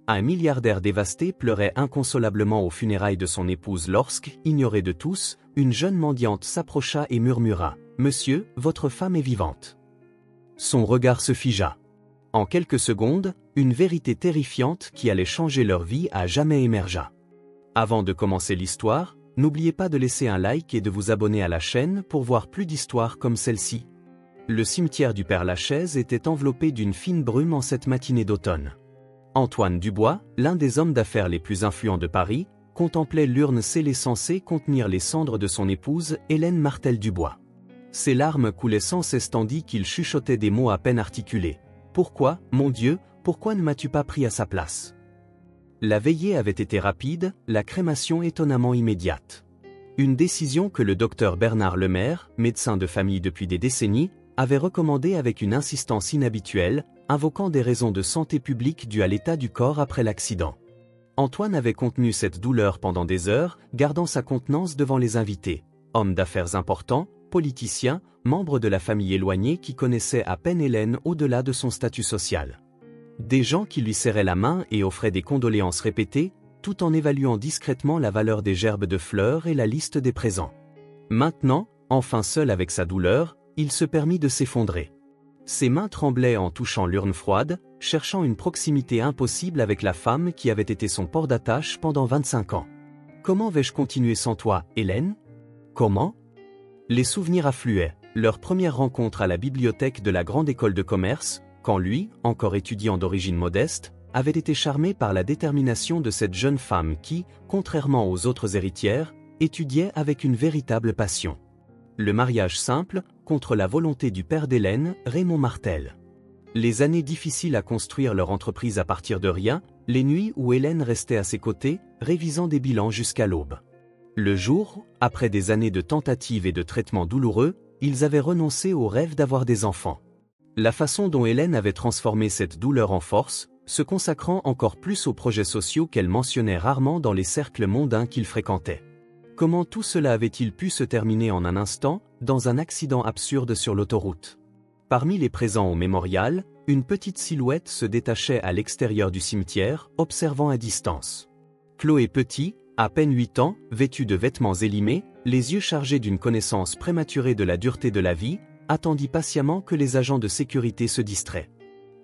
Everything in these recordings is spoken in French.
Un milliardaire dévasté pleurait inconsolablement aux funérailles de son épouse lorsque, ignorée de tous, une jeune mendiante s'approcha et murmura « Monsieur, votre femme est vivante ». Son regard se figea. En quelques secondes, une vérité terrifiante qui allait changer leur vie à jamais émergea. Avant de commencer l'histoire, n'oubliez pas de laisser un like et de vous abonner à la chaîne pour voir plus d'histoires comme celle-ci. Le cimetière du Père Lachaise était enveloppé d'une fine brume en cette matinée d'automne. Antoine Dubois, l'un des hommes d'affaires les plus influents de Paris, contemplait l'urne scellée censée contenir les cendres de son épouse, Hélène Martel Dubois. Ses larmes coulaient sans cesse tandis qu'il chuchotait des mots à peine articulés. « Pourquoi, mon Dieu, pourquoi ne m'as-tu pas pris à sa place ?» La veillée avait été rapide, la crémation étonnamment immédiate. Une décision que le docteur Bernard Lemaire, médecin de famille depuis des décennies, avait recommandée avec une insistance inhabituelle, invoquant des raisons de santé publique dues à l'état du corps après l'accident. Antoine avait contenu cette douleur pendant des heures, gardant sa contenance devant les invités, hommes d'affaires importants, politiciens, membres de la famille éloignée qui connaissaient à peine Hélène au-delà de son statut social. Des gens qui lui serraient la main et offraient des condoléances répétées, tout en évaluant discrètement la valeur des gerbes de fleurs et la liste des présents. Maintenant, enfin seul avec sa douleur, il se permit de s'effondrer. Ses mains tremblaient en touchant l'urne froide, cherchant une proximité impossible avec la femme qui avait été son port d'attache pendant 25 ans. Comment vais-je continuer sans toi, Hélène? Comment? Les souvenirs affluaient, leur première rencontre à la bibliothèque de la grande école de commerce, quand lui, encore étudiant d'origine modeste, avait été charmé par la détermination de cette jeune femme qui, contrairement aux autres héritières, étudiait avec une véritable passion. Le mariage simple, contre la volonté du père d'Hélène, Raymond Martel. Les années difficiles à construire leur entreprise à partir de rien, les nuits où Hélène restait à ses côtés, révisant des bilans jusqu'à l'aube. Le jour, après des années de tentatives et de traitements douloureux, ils avaient renoncé au rêve d'avoir des enfants. La façon dont Hélène avait transformé cette douleur en force, se consacrant encore plus aux projets sociaux qu'elle mentionnait rarement dans les cercles mondains qu'il fréquentait. Comment tout cela avait-il pu se terminer en un instant, dans un accident absurde sur l'autoroute? Parmi les présents au mémorial, une petite silhouette se détachait à l'extérieur du cimetière, observant à distance. Chloé Petit, à peine 8 ans, vêtue de vêtements élimés, les yeux chargés d'une connaissance prématurée de la dureté de la vie, attendit patiemment que les agents de sécurité se distraient.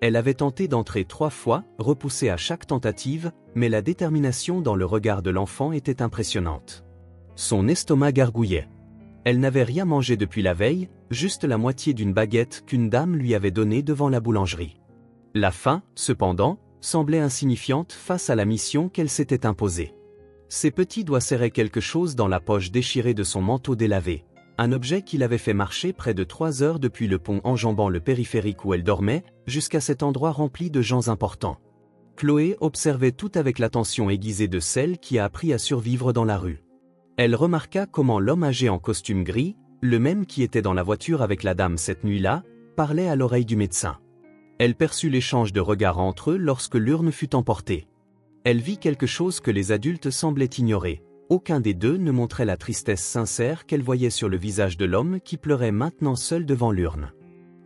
Elle avait tenté d'entrer 3 fois, repoussée à chaque tentative, mais la détermination dans le regard de l'enfant était impressionnante. Son estomac gargouillait. Elle n'avait rien mangé depuis la veille, juste la moitié d'une baguette qu'une dame lui avait donnée devant la boulangerie. La faim, cependant, semblait insignifiante face à la mission qu'elle s'était imposée. Ses petits doigts serraient quelque chose dans la poche déchirée de son manteau délavé, un objet qu'il avait fait marcher près de 3 heures depuis le pont enjambant le périphérique où elle dormait, jusqu'à cet endroit rempli de gens importants. Chloé observait tout avec l'attention aiguisée de celle qui a appris à survivre dans la rue. Elle remarqua comment l'homme âgé en costume gris, le même qui était dans la voiture avec la dame cette nuit-là, parlait à l'oreille du médecin. Elle perçut l'échange de regards entre eux lorsque l'urne fut emportée. Elle vit quelque chose que les adultes semblaient ignorer. Aucun des deux ne montrait la tristesse sincère qu'elle voyait sur le visage de l'homme qui pleurait maintenant seul devant l'urne.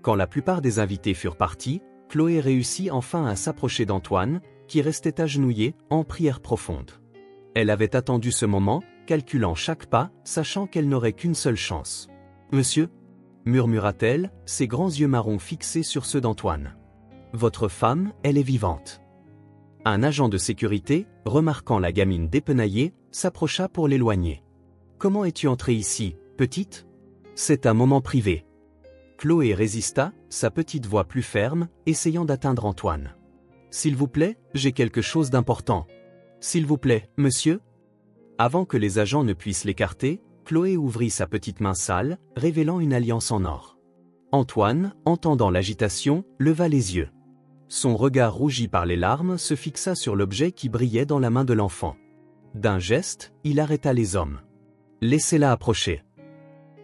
Quand la plupart des invités furent partis, Chloé réussit enfin à s'approcher d'Antoine, qui restait agenouillé, en prière profonde. Elle avait attendu ce moment, calculant chaque pas, sachant qu'elle n'aurait qu'une seule chance. « Monsieur » murmura-t-elle, ses grands yeux marrons fixés sur ceux d'Antoine. « Votre femme, elle est vivante. » Un agent de sécurité, remarquant la gamine dépenaillée, s'approcha pour l'éloigner. « Comment es-tu entrée ici, petite ? C'est un moment privé. » Chloé résista, sa petite voix plus ferme, essayant d'atteindre Antoine. « S'il vous plaît, j'ai quelque chose d'important. S'il vous plaît, monsieur ?» Avant que les agents ne puissent l'écarter, Chloé ouvrit sa petite main sale, révélant une alliance en or. Antoine, entendant l'agitation, leva les yeux. Son regard rougi par les larmes se fixa sur l'objet qui brillait dans la main de l'enfant. D'un geste, il arrêta les hommes. « Laissez-la approcher. »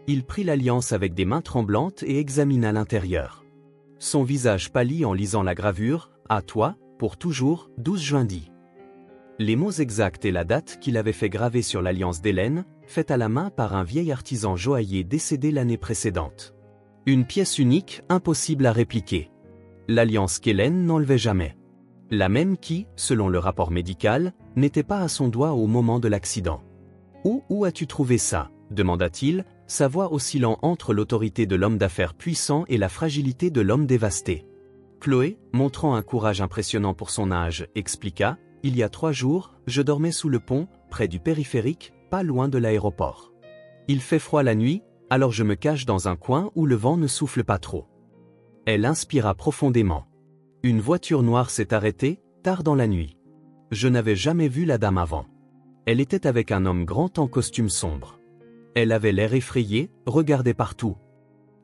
Il prit l'alliance avec des mains tremblantes et examina l'intérieur. Son visage pâlit en lisant la gravure « À toi, pour toujours, 12 juin dit. » Les mots exacts et la date qu'il avait fait graver sur l'alliance d'Hélène, faite à la main par un vieil artisan joaillier décédé l'année précédente. Une pièce unique, impossible à répliquer. L'alliance qu'Hélène n'enlevait jamais. La même qui, selon le rapport médical, n'était pas à son doigt au moment de l'accident. « Où as-tu trouvé ça ?» demanda-t-il, sa voix oscillant entre l'autorité de l'homme d'affaires puissant et la fragilité de l'homme dévasté. Chloé, montrant un courage impressionnant pour son âge, expliqua « Il y a 3 jours, je dormais sous le pont, près du périphérique, pas loin de l'aéroport. Il fait froid la nuit, alors je me cache dans un coin où le vent ne souffle pas trop. » Elle inspira profondément. Une voiture noire s'est arrêtée, tard dans la nuit. Je n'avais jamais vu la dame avant. Elle était avec un homme grand en costume sombre. Elle avait l'air effrayée, regardait partout.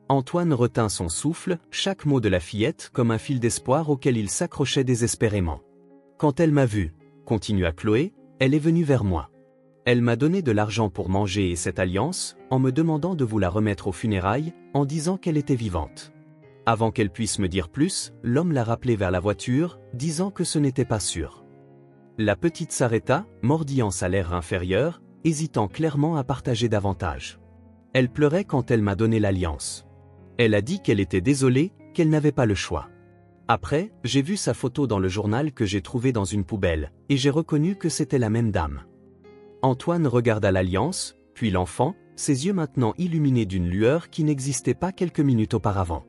Antoine retint son souffle, chaque mot de la fillette comme un fil d'espoir auquel il s'accrochait désespérément. Quand elle m'a vu, continua Chloé, elle est venue vers moi. Elle m'a donné de l'argent pour manger et cette alliance, en me demandant de vous la remettre aux funérailles, en disant qu'elle était vivante. Avant qu'elle puisse me dire plus, l'homme l'a rappelée vers la voiture, disant que ce n'était pas sûr. La petite s'arrêta, mordillant sa lèvre inférieure, hésitant clairement à partager davantage. Elle pleurait quand elle m'a donné l'alliance. Elle a dit qu'elle était désolée, qu'elle n'avait pas le choix. Après, j'ai vu sa photo dans le journal que j'ai trouvé dans une poubelle, et j'ai reconnu que c'était la même dame. Antoine regarda l'alliance, puis l'enfant, ses yeux maintenant illuminés d'une lueur qui n'existait pas quelques minutes auparavant.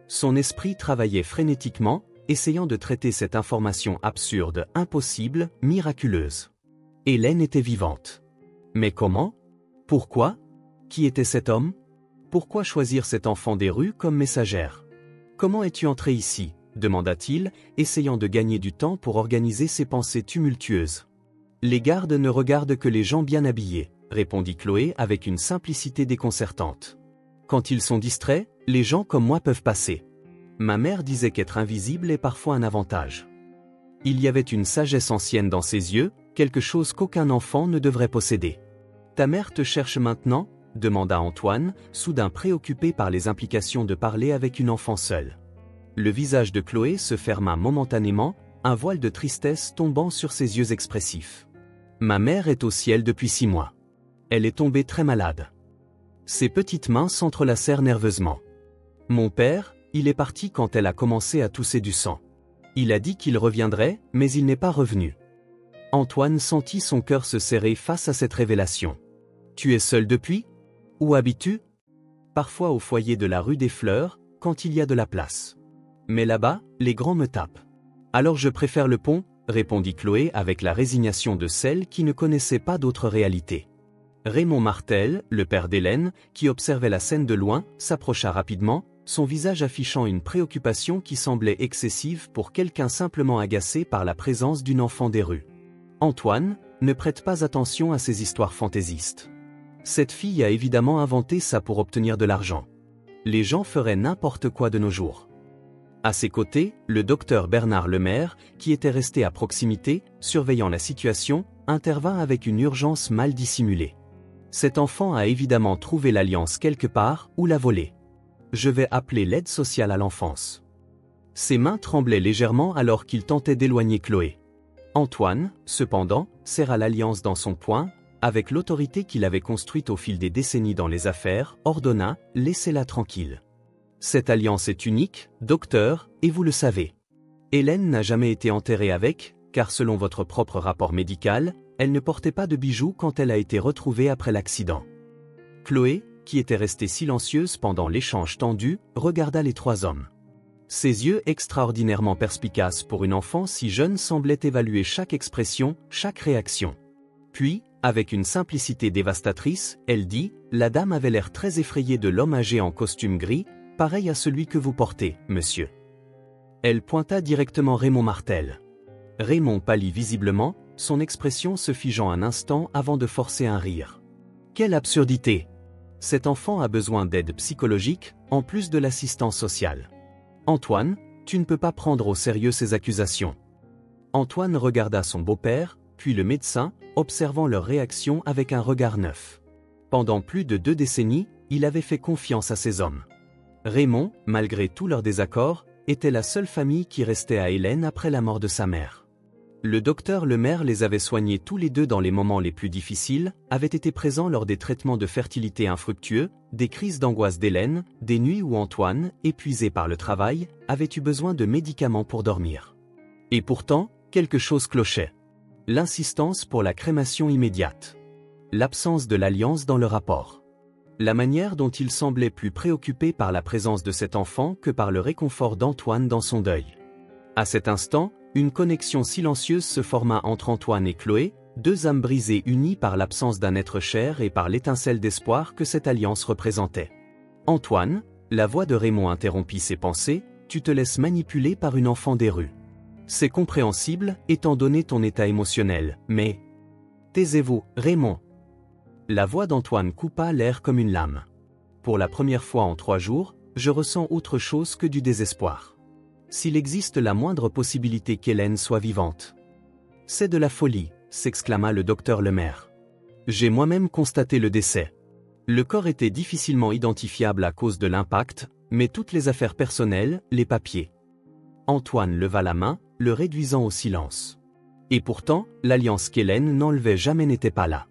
Son esprit travaillait frénétiquement, essayant de traiter cette information absurde, impossible, miraculeuse. Hélène était vivante. Mais comment? Pourquoi? Qui était cet homme? Pourquoi choisir cet enfant des rues comme messagère? Comment es-tu entré ici? Demanda-t-il, essayant de gagner du temps pour organiser ses pensées tumultueuses. Les gardes ne regardent que les gens bien habillés, répondit Chloé avec une simplicité déconcertante. Quand ils sont distraits, les gens comme moi peuvent passer. Ma mère disait qu'être invisible est parfois un avantage. Il y avait une sagesse ancienne dans ses yeux, quelque chose qu'aucun enfant ne devrait posséder. Ta mère te cherche maintenant? Demanda Antoine, soudain préoccupé par les implications de parler avec une enfant seule. Le visage de Chloé se ferma momentanément, un voile de tristesse tombant sur ses yeux expressifs. Ma mère est au ciel depuis 6 mois. Elle est tombée très malade. Ses petites mains s'entrelacèrent nerveusement. Mon père, il est parti quand elle a commencé à tousser du sang. Il a dit qu'il reviendrait, mais il n'est pas revenu. Antoine sentit son cœur se serrer face à cette révélation. Tu es seul depuis? Où habites-tu? Parfois au foyer de la rue des Fleurs, quand il y a de la place. Mais là-bas, les grands me tapent. Alors je préfère le pont, répondit Chloé avec la résignation de celle qui ne connaissait pas d'autre réalité. Raymond Martel, le père d'Hélène, qui observait la scène de loin, s'approcha rapidement, son visage affichant une préoccupation qui semblait excessive pour quelqu'un simplement agacé par la présence d'une enfant des rues. Antoine, ne prête pas attention à ces histoires fantaisistes. Cette fille a évidemment inventé ça pour obtenir de l'argent. Les gens feraient n'importe quoi de nos jours. À ses côtés, le docteur Bernard Lemaire, qui était resté à proximité, surveillant la situation, intervint avec une urgence mal dissimulée. Cet enfant a évidemment trouvé l'alliance quelque part ou l'a volée. Je vais appeler l'aide sociale à l'enfance. Ses mains tremblaient légèrement alors qu'il tentait d'éloigner Chloé. Antoine, cependant, serra l'alliance dans son poing, avec l'autorité qu'il avait construite au fil des décennies dans les affaires, ordonna « Laissez-la tranquille. Cette alliance est unique, docteur, et vous le savez. Hélène n'a jamais été enterrée avec, car selon votre propre rapport médical, elle ne portait pas de bijoux quand elle a été retrouvée après l'accident. » Chloé, qui était restée silencieuse pendant l'échange tendu, regarda les 3 hommes. Ses yeux extraordinairement perspicaces pour une enfant si jeune semblaient évaluer chaque expression, chaque réaction. Puis, avec une simplicité dévastatrice, elle dit « La dame avait l'air très effrayée de l'homme âgé en costume gris, pareil à celui que vous portez, monsieur. » Elle pointa directement Raymond Martel. Raymond pâlit visiblement, son expression se figeant un instant avant de forcer un rire. Quelle absurdité! Cet enfant a besoin d'aide psychologique, en plus de l'assistance sociale. Antoine, tu ne peux pas prendre au sérieux ces accusations. Antoine regarda son beau-père, puis le médecin, observant leur réaction avec un regard neuf. Pendant plus de 2 décennies, il avait fait confiance à ces hommes. Raymond, malgré tous leurs désaccords, était la seule famille qui restait à Hélène après la mort de sa mère. Le docteur Lemaire les avait soignés tous les 2 dans les moments les plus difficiles, avait été présent lors des traitements de fertilité infructueux, des crises d'angoisse d'Hélène, des nuits où Antoine, épuisé par le travail, avait eu besoin de médicaments pour dormir. Et pourtant, Quelque chose clochait. L'insistance pour la crémation immédiate. L'absence de l'alliance dans le rapport. La manière dont il semblait plus préoccupé par la présence de cet enfant que par le réconfort d'Antoine dans son deuil. À cet instant, une connexion silencieuse se forma entre Antoine et Chloé, deux âmes brisées unies par l'absence d'un être cher et par l'étincelle d'espoir que cette alliance représentait. Antoine, la voix de Raymond interrompit ses pensées, tu te laisses manipuler par une enfant des rues. C'est compréhensible, étant donné ton état émotionnel, mais... Taisez-vous, Raymond. La voix d'Antoine coupa l'air comme une lame. Pour la première fois en 3 jours, je ressens autre chose que du désespoir. S'il existe la moindre possibilité qu'Hélène soit vivante. C'est de la folie, s'exclama le docteur Lemaire. J'ai moi-même constaté le décès. Le corps était difficilement identifiable à cause de l'impact, mais toutes les affaires personnelles, les papiers. Antoine leva la main, le réduisant au silence. Et pourtant, l'alliance qu'Hélène n'enlevait jamais n'était pas là.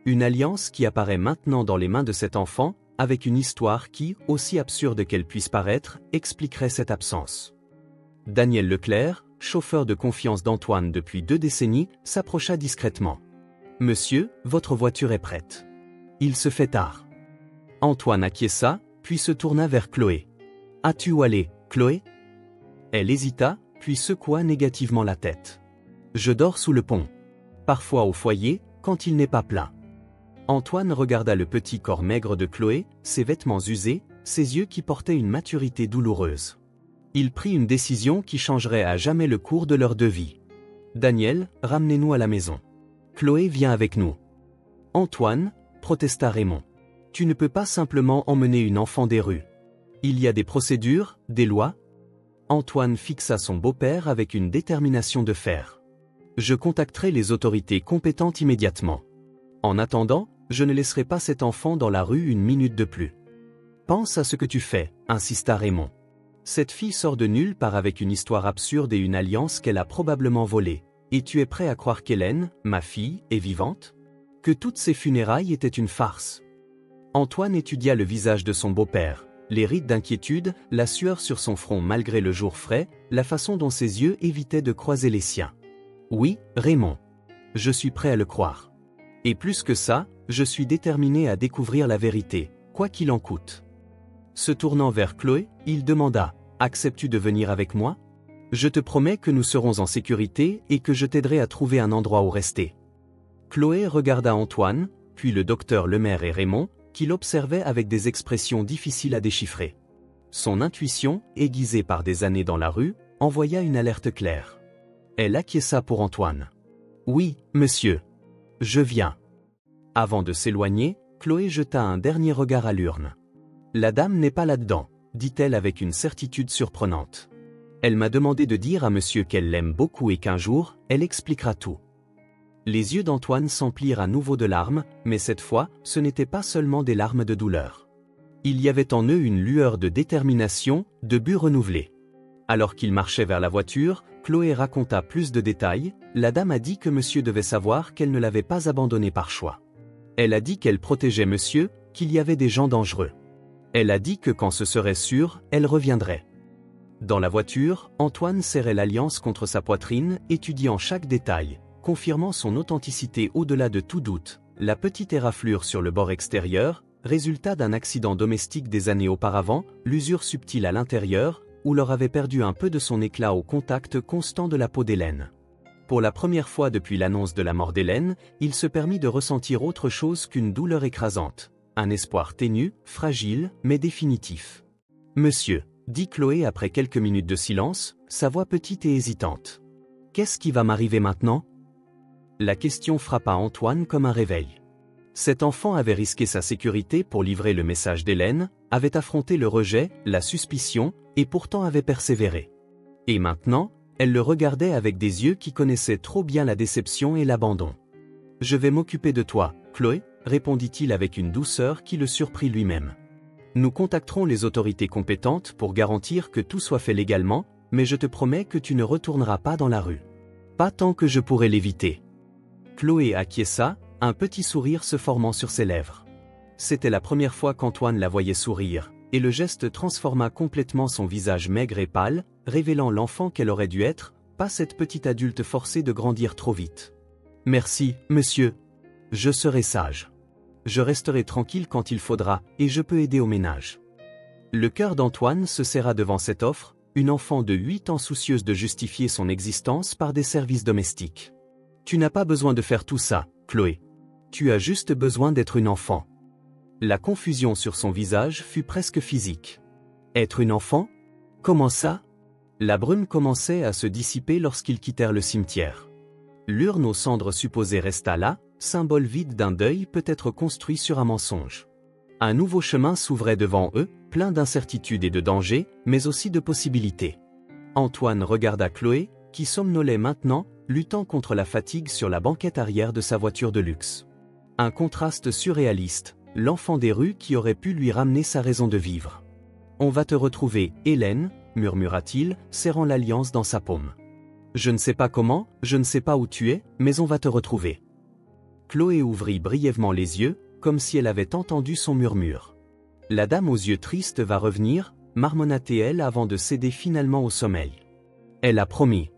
Une alliance qui apparaît maintenant dans les mains de cet enfant, avec une histoire qui, aussi absurde qu'elle puisse paraître, expliquerait cette absence. Daniel Leclerc, chauffeur de confiance d'Antoine depuis 2 décennies, s'approcha discrètement. « Monsieur, votre voiture est prête. » Il se fait tard. Antoine acquiesça, puis se tourna vers Chloé. « As-tu où aller, Chloé ?» Elle hésita, puis secoua négativement la tête. « Je dors sous le pont. Parfois au foyer, quand il n'est pas plein. » Antoine regarda le petit corps maigre de Chloé, ses vêtements usés, ses yeux qui portaient une maturité douloureuse. Il prit une décision qui changerait à jamais le cours de leur deux vies. « Daniel, ramenez-nous à la maison. Chloé vient avec nous. »« Antoine, » protesta Raymond. « Tu ne peux pas simplement emmener une enfant des rues. Il y a des procédures, des lois. » Antoine fixa son beau-père avec une détermination de fer. « Je contacterai les autorités compétentes immédiatement. En attendant, je ne laisserai pas cet enfant dans la rue une minute de plus. »« Pense à ce que tu fais, » insista Raymond. « Cette fille sort de nulle part avec une histoire absurde et une alliance qu'elle a probablement volée. Et tu es prêt à croire qu'Hélène, ma fille, est vivante? Que toutes ces funérailles étaient une farce ?» Antoine étudia le visage de son beau-père, les rides d'inquiétude, la sueur sur son front malgré le jour frais, la façon dont ses yeux évitaient de croiser les siens. « Oui, Raymond. Je suis prêt à le croire. Et plus que ça, je suis déterminé à découvrir la vérité, quoi qu'il en coûte. » Se tournant vers Chloé, il demanda « Acceptes-tu de venir avec moi? Je te promets que nous serons en sécurité et que je t'aiderai à trouver un endroit où rester. » Chloé regarda Antoine, puis le docteur Lemaire et Raymond, qui l'observaient avec des expressions difficiles à déchiffrer. Son intuition, aiguisée par des années dans la rue, envoya une alerte claire. Elle acquiesça pour Antoine. « Oui, monsieur. Je viens. » Avant de s'éloigner, Chloé jeta un dernier regard à l'urne. « La dame n'est pas là-dedans, » dit-elle avec une certitude surprenante. « Elle m'a demandé de dire à monsieur qu'elle l'aime beaucoup et qu'un jour, elle expliquera tout. » Les yeux d'Antoine s'emplirent à nouveau de larmes, mais cette fois, ce n'étaient pas seulement des larmes de douleur. Il y avait en eux une lueur de détermination, de but renouvelé. Alors qu'il marchait vers la voiture, Chloé raconta plus de détails. La dame a dit que monsieur devait savoir qu'elle ne l'avait pas abandonné par choix. Elle a dit qu'elle protégeait monsieur, qu'il y avait des gens dangereux. Elle a dit que quand ce serait sûr, elle reviendrait. Dans la voiture, Antoine serrait l'alliance contre sa poitrine, étudiant chaque détail, confirmant son authenticité au-delà de tout doute. La petite éraflure sur le bord extérieur, résultat d'un accident domestique des années auparavant, l'usure subtile à l'intérieur, où l'or avait perdu un peu de son éclat au contact constant de la peau d'Hélène. Pour la première fois depuis l'annonce de la mort d'Hélène, il se permit de ressentir autre chose qu'une douleur écrasante. Un espoir ténu, fragile, mais définitif. « Monsieur », dit Chloé après quelques minutes de silence, sa voix petite et hésitante. « Qu'est-ce qui va m'arriver maintenant ?» La question frappa Antoine comme un réveil. Cet enfant avait risqué sa sécurité pour livrer le message d'Hélène, avait affronté le rejet, la suspicion, et pourtant avait persévéré. Et maintenant, elle le regardait avec des yeux qui connaissaient trop bien la déception et l'abandon. « Je vais m'occuper de toi, Chloé », répondit-il avec une douceur qui le surprit lui-même. « Nous contacterons les autorités compétentes pour garantir que tout soit fait légalement, mais je te promets que tu ne retourneras pas dans la rue. Pas tant que je pourrai l'éviter. » Chloé acquiesça, un petit sourire se formant sur ses lèvres. C'était la première fois qu'Antoine la voyait sourire, et le geste transforma complètement son visage maigre et pâle, révélant l'enfant qu'elle aurait dû être, pas cette petite adulte forcée de grandir trop vite. Merci, monsieur. Je serai sage. Je resterai tranquille quand il faudra, et je peux aider au ménage. Le cœur d'Antoine se serra devant cette offre, une enfant de 8 ans soucieuse de justifier son existence par des services domestiques. Tu n'as pas besoin de faire tout ça, Chloé. Tu as juste besoin d'être une enfant. La confusion sur son visage fut presque physique. Être une enfant? Comment ça? La brume commençait à se dissiper lorsqu'ils quittèrent le cimetière. L'urne aux cendres supposées resta là, symbole vide d'un deuil peut-être construit sur un mensonge. Un nouveau chemin s'ouvrait devant eux, plein d'incertitudes et de dangers, mais aussi de possibilités. Antoine regarda Chloé, qui somnolait maintenant, luttant contre la fatigue sur la banquette arrière de sa voiture de luxe. Un contraste surréaliste, l'enfant des rues qui aurait pu lui ramener sa raison de vivre. « On va te retrouver, Hélène », murmura-t-il, serrant l'alliance dans sa paume. « Je ne sais pas comment, je ne sais pas où tu es, mais on va te retrouver. » Chloé ouvrit brièvement les yeux, comme si elle avait entendu son murmure. « La dame aux yeux tristes va revenir », marmonna-t-elle avant de céder finalement au sommeil. Elle a promis.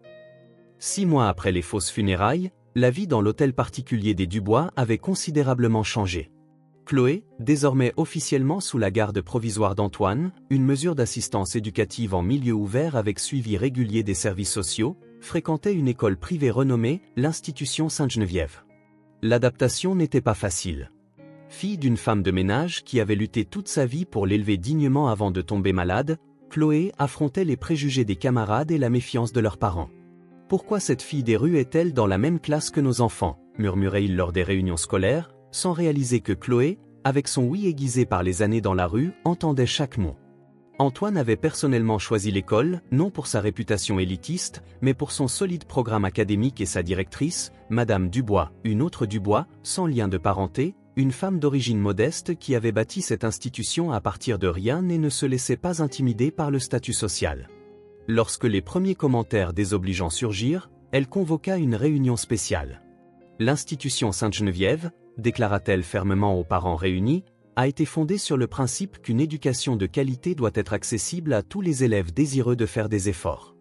6 mois après les fausses funérailles, la vie dans l'hôtel particulier des Dubois avait considérablement changé. Chloé, désormais officiellement sous la garde provisoire d'Antoine, une mesure d'assistance éducative en milieu ouvert avec suivi régulier des services sociaux, fréquentait une école privée renommée, l'Institution Sainte-Geneviève. L'adaptation n'était pas facile. Fille d'une femme de ménage qui avait lutté toute sa vie pour l'élever dignement avant de tomber malade, Chloé affrontait les préjugés des camarades et la méfiance de leurs parents. « Pourquoi cette fille des rues est-elle dans la même classe que nos enfants ?» murmurait-il lors des réunions scolaires, sans réaliser que Chloé, avec son oui aiguisé par les années dans la rue, entendait chaque mot. Antoine avait personnellement choisi l'école, non pour sa réputation élitiste, mais pour son solide programme académique et sa directrice, Madame Dubois, une autre Dubois, sans lien de parenté, une femme d'origine modeste qui avait bâti cette institution à partir de rien et ne se laissait pas intimider par le statut social. Lorsque les premiers commentaires désobligeants surgirent, elle convoqua une réunion spéciale. L'Institution Sainte-Geneviève, déclara-t-elle fermement aux parents réunis, a été fondée sur le principe qu'une éducation de qualité doit être accessible à tous les élèves désireux de faire des efforts.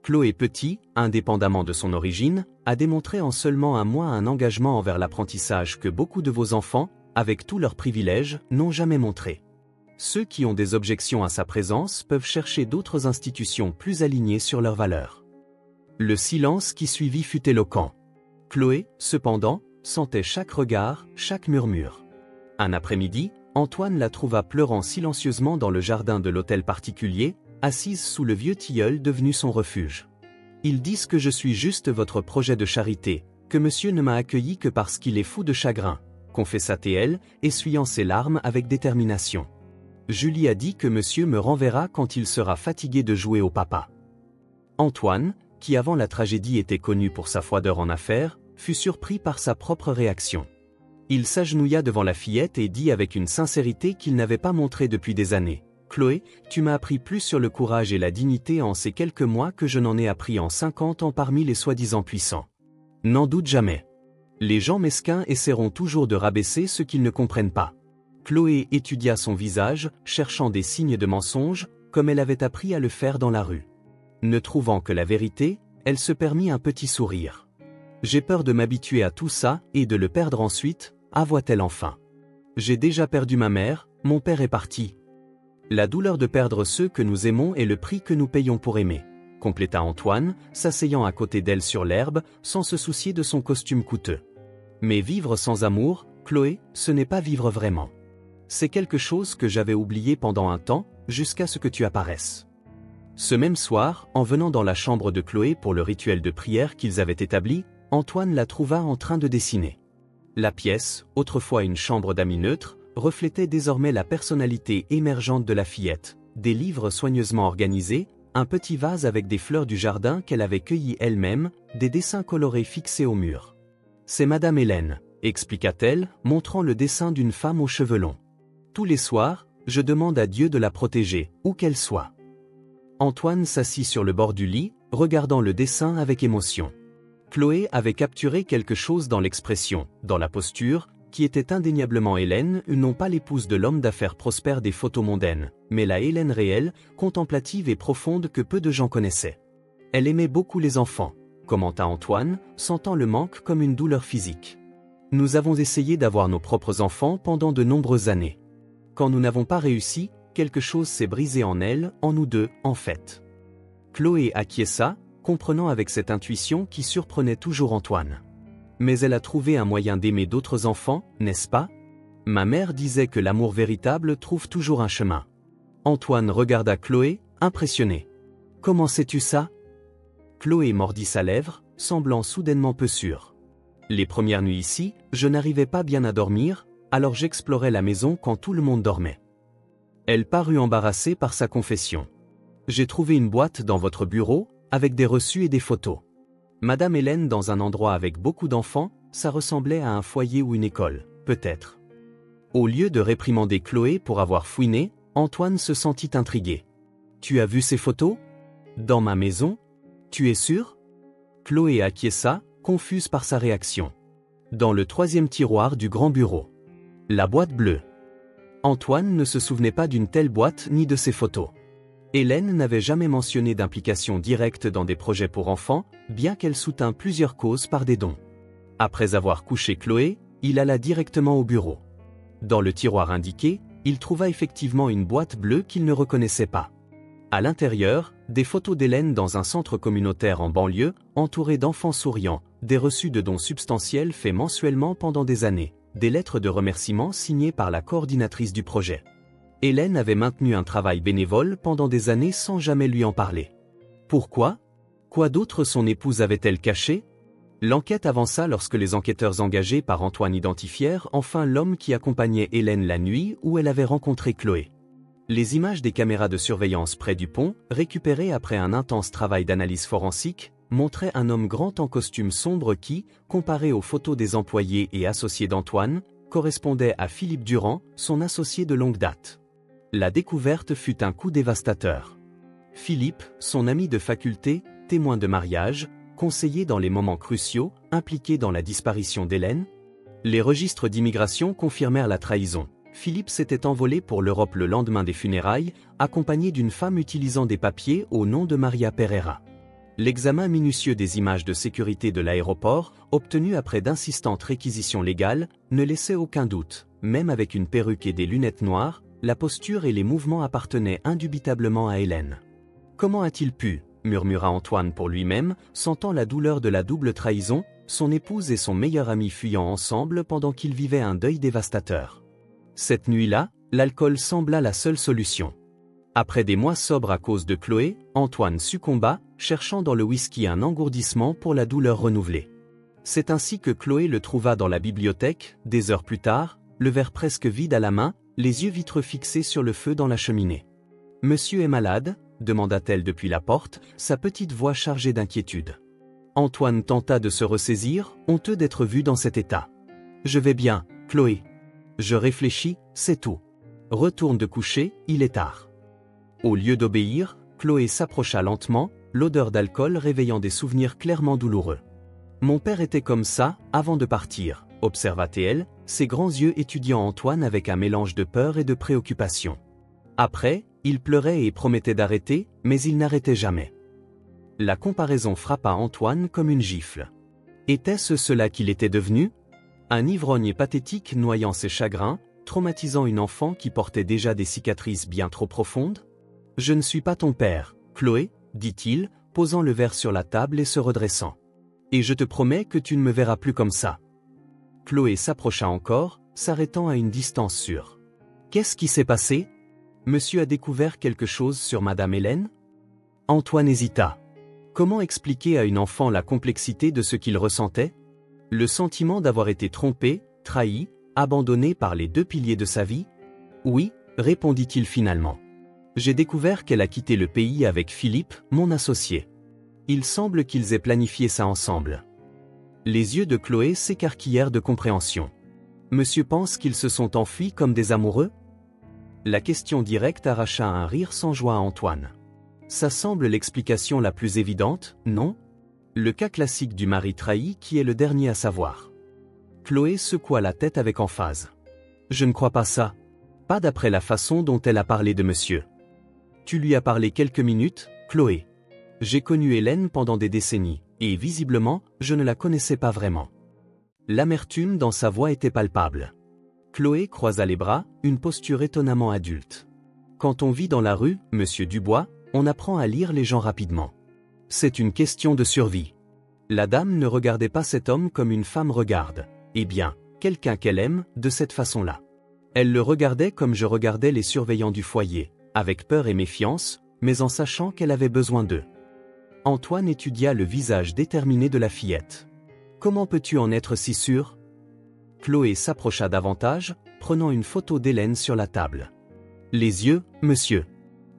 Chloé Petit, indépendamment de son origine, a démontré en seulement un mois un engagement envers l'apprentissage que beaucoup de vos enfants, avec tous leurs privilèges, n'ont jamais montré. Ceux qui ont des objections à sa présence peuvent chercher d'autres institutions plus alignées sur leurs valeurs. Le silence qui suivit fut éloquent. Chloé, cependant, sentait chaque regard, chaque murmure. Un après-midi, Antoine la trouva pleurant silencieusement dans le jardin de l'hôtel particulier, assise sous le vieux tilleul devenu son refuge. « Ils disent que je suis juste votre projet de charité, que monsieur ne m'a accueilli que parce qu'il est fou de chagrin », confessa-t-elle, essuyant ses larmes avec détermination. « Julie a dit que monsieur me renverra quand il sera fatigué de jouer au papa. » Antoine, qui avant la tragédie était connu pour sa froideur en affaires, fut surpris par sa propre réaction. Il s'agenouilla devant la fillette et dit avec une sincérité qu'il n'avait pas montrée depuis des années. « Chloé, tu m'as appris plus sur le courage et la dignité en ces quelques mois que je n'en ai appris en 50 ans parmi les soi-disant puissants. N'en doute jamais. Les gens mesquins essaieront toujours de rabaisser ce qu'ils ne comprennent pas. » Chloé étudia son visage, cherchant des signes de mensonge, comme elle avait appris à le faire dans la rue. Ne trouvant que la vérité, elle se permit un petit sourire. « J'ai peur de m'habituer à tout ça et de le perdre ensuite, » avoua-t-elle enfin. « J'ai déjà perdu ma mère, mon père est parti. La douleur de perdre ceux que nous aimons est le prix que nous payons pour aimer, » compléta Antoine, s'asseyant à côté d'elle sur l'herbe, sans se soucier de son costume coûteux. « Mais vivre sans amour, Chloé, ce n'est pas vivre vraiment. C'est quelque chose que j'avais oublié pendant un temps, jusqu'à ce que tu apparaisses. » Ce même soir, en venant dans la chambre de Chloé pour le rituel de prière qu'ils avaient établi, Antoine la trouva en train de dessiner. La pièce, autrefois une chambre d'amis neutre, reflétait désormais la personnalité émergente de la fillette, des livres soigneusement organisés, un petit vase avec des fleurs du jardin qu'elle avait cueillies elle-même, des dessins colorés fixés au mur. « C'est Madame Hélène », expliqua-t-elle, montrant le dessin d'une femme aux cheveux longs. « Tous les soirs, je demande à Dieu de la protéger, où qu'elle soit. » Antoine s'assit sur le bord du lit, regardant le dessin avec émotion. Chloé avait capturé quelque chose dans l'expression, dans la posture, qui était indéniablement Hélène, non pas l'épouse de l'homme d'affaires prospère des photos mondaines, mais la Hélène réelle, contemplative et profonde que peu de gens connaissaient. Elle aimait beaucoup les enfants, commenta Antoine, sentant le manque comme une douleur physique. Nous avons essayé d'avoir nos propres enfants pendant de nombreuses années. Quand nous n'avons pas réussi, quelque chose s'est brisé en elle, en nous deux, en fait. Chloé acquiesça, comprenant avec cette intuition qui surprenait toujours Antoine. Mais elle a trouvé un moyen d'aimer d'autres enfants, n'est-ce pas? Ma mère disait que l'amour véritable trouve toujours un chemin. Antoine regarda Chloé, impressionné. Comment sais-tu ça? Chloé mordit sa lèvre, semblant soudainement peu sûre. Les premières nuits ici, je n'arrivais pas bien à dormir, alors j'explorais la maison quand tout le monde dormait. Elle parut embarrassée par sa confession. J'ai trouvé une boîte dans votre bureau, avec des reçus et des photos. Madame Hélène dans un endroit avec beaucoup d'enfants, ça ressemblait à un foyer ou une école, peut-être. Au lieu de réprimander Chloé pour avoir fouiné, Antoine se sentit intrigué. Tu as vu ces photos? Dans ma maison? Tu es sûr? Chloé acquiesça, confuse par sa réaction. Dans le 3e tiroir du grand bureau. La boîte bleue. Antoine ne se souvenait pas d'une telle boîte ni de ces photos. Hélène n'avait jamais mentionné d'implication directe dans des projets pour enfants, bien qu'elle soutint plusieurs causes par des dons. Après avoir couché Chloé, il alla directement au bureau. Dans le tiroir indiqué, il trouva effectivement une boîte bleue qu'il ne reconnaissait pas. À l'intérieur, des photos d'Hélène dans un centre communautaire en banlieue, entourée d'enfants souriants, des reçus de dons substantiels faits mensuellement pendant des années, des lettres de remerciement signées par la coordinatrice du projet. Hélène avait maintenu un travail bénévole pendant des années sans jamais lui en parler. Pourquoi? Quoi d'autre son épouse avait-elle caché? L'enquête avança lorsque les enquêteurs engagés par Antoine identifièrent enfin l'homme qui accompagnait Hélène la nuit où elle avait rencontré Chloé. Les images des caméras de surveillance près du pont, récupérées après un intense travail d'analyse forensique, montraient un homme grand en costume sombre qui, comparé aux photos des employés et associés d'Antoine, correspondait à Philippe Durand, son associé de longue date. La découverte fut un coup dévastateur. Philippe, son ami de faculté, témoin de mariage, conseiller dans les moments cruciaux, impliqué dans la disparition d'Hélène. Les registres d'immigration confirmèrent la trahison. Philippe s'était envolé pour l'Europe le lendemain des funérailles, accompagné d'une femme utilisant des papiers au nom de Maria Pereira. L'examen minutieux des images de sécurité de l'aéroport, obtenu après d'insistantes réquisitions légales, ne laissait aucun doute. Même avec une perruque et des lunettes noires, la posture et les mouvements appartenaient indubitablement à Hélène. Comment a-t-il pu, murmura Antoine pour lui-même, sentant la douleur de la double trahison, son épouse et son meilleur ami fuyant ensemble pendant qu'ils vivaient un deuil dévastateur. Cette nuit-là, l'alcool sembla la seule solution. Après des mois sobres à cause de Chloé, Antoine succomba, cherchant dans le whisky un engourdissement pour la douleur renouvelée. C'est ainsi que Chloé le trouva dans la bibliothèque, des heures plus tard, le verre presque vide à la main, les yeux vitreux fixés sur le feu dans la cheminée. « Monsieur est malade ?» demanda-t-elle depuis la porte, sa petite voix chargée d'inquiétude. Antoine tenta de se ressaisir, honteux d'être vu dans cet état. « Je vais bien, Chloé. Je réfléchis, c'est tout. Retourne te coucher, il est tard. » Au lieu d'obéir, Chloé s'approcha lentement, l'odeur d'alcool réveillant des souvenirs clairement douloureux. « Mon père était comme ça, avant de partir, » observa-t-elle, ses grands yeux étudiant Antoine avec un mélange de peur et de préoccupation. Après, il pleurait et promettait d'arrêter, mais il n'arrêtait jamais. La comparaison frappa Antoine comme une gifle. Était-ce cela qu'il était devenu? Un ivrogne pathétique noyant ses chagrins, traumatisant une enfant qui portait déjà des cicatrices bien trop profondes? « Je ne suis pas ton père, Chloé, » dit-il, posant le verre sur la table et se redressant. « Et je te promets que tu ne me verras plus comme ça. » Chloé s'approcha encore, s'arrêtant à une distance sûre. « Qu'est-ce qui s'est passé? Monsieur a découvert quelque chose sur Madame Hélène? » Antoine hésita. Comment expliquer à une enfant la complexité de ce qu'il ressentait? Le sentiment d'avoir été trompé, trahi, abandonné par les deux piliers de sa vie? Oui, répondit-il finalement. J'ai découvert qu'elle a quitté le pays avec Philippe, mon associé. Il semble qu'ils aient planifié ça ensemble. Les yeux de Chloé s'écarquillèrent de compréhension. Monsieur pense qu'ils se sont enfuis comme des amoureux? La question directe arracha un rire sans joie à Antoine. Ça semble l'explication la plus évidente, non? Le cas classique du mari trahi qui est le dernier à savoir. Chloé secoua la tête avec emphase. Je ne crois pas ça. Pas d'après la façon dont elle a parlé de monsieur. Tu lui as parlé quelques minutes, Chloé. J'ai connu Hélène pendant des décennies, et visiblement, je ne la connaissais pas vraiment. L'amertume dans sa voix était palpable. Chloé croisa les bras, une posture étonnamment adulte. Quand on vit dans la rue, monsieur Dubois, on apprend à lire les gens rapidement. C'est une question de survie. La dame ne regardait pas cet homme comme une femme regarde, eh bien, quelqu'un qu'elle aime, de cette façon-là. Elle le regardait comme je regardais les surveillants du foyer, avec peur et méfiance, mais en sachant qu'elle avait besoin d'eux. Antoine étudia le visage déterminé de la fillette. Comment peux-tu en être si sûr? Chloé s'approcha davantage, prenant une photo d'Hélène sur la table. Les yeux, monsieur.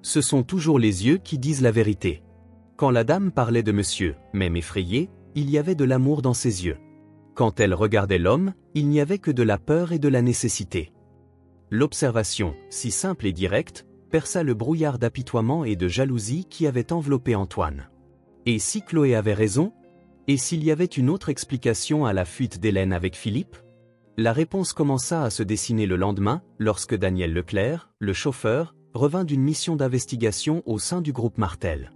Ce sont toujours les yeux qui disent la vérité. Quand la dame parlait de monsieur, même effrayé, il y avait de l'amour dans ses yeux. Quand elle regardait l'homme, il n'y avait que de la peur et de la nécessité. L'observation, si simple et directe, perça le brouillard d'apitoiement et de jalousie qui avait enveloppé Antoine. Et si Chloé avait raison? Et s'il y avait une autre explication à la fuite d'Hélène avec Philippe? La réponse commença à se dessiner le lendemain, lorsque Daniel Leclerc, le chauffeur, revint d'une mission d'investigation au sein du groupe Martel.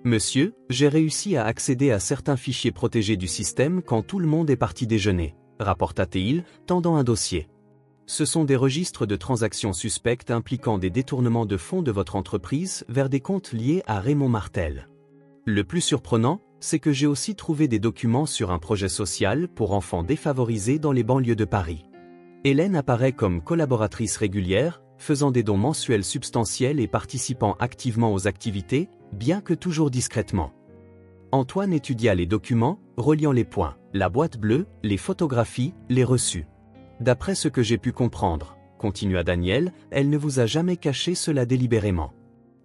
Monsieur, j'ai réussi à accéder à certains fichiers protégés du système quand tout le monde est parti déjeuner, rapporta-t-il, tendant un dossier. Ce sont des registres de transactions suspectes impliquant des détournements de fonds de votre entreprise vers des comptes liés à Raymond Martel. Le plus surprenant, c'est que j'ai aussi trouvé des documents sur un projet social pour enfants défavorisés dans les banlieues de Paris. Hélène apparaît comme collaboratrice régulière, faisant des dons mensuels substantiels et participant activement aux activités, bien que toujours discrètement. Antoine étudia les documents, reliant les points, la boîte bleue, les photographies, les reçus. D'après ce que j'ai pu comprendre, continua Daniel, elle ne vous a jamais caché cela délibérément.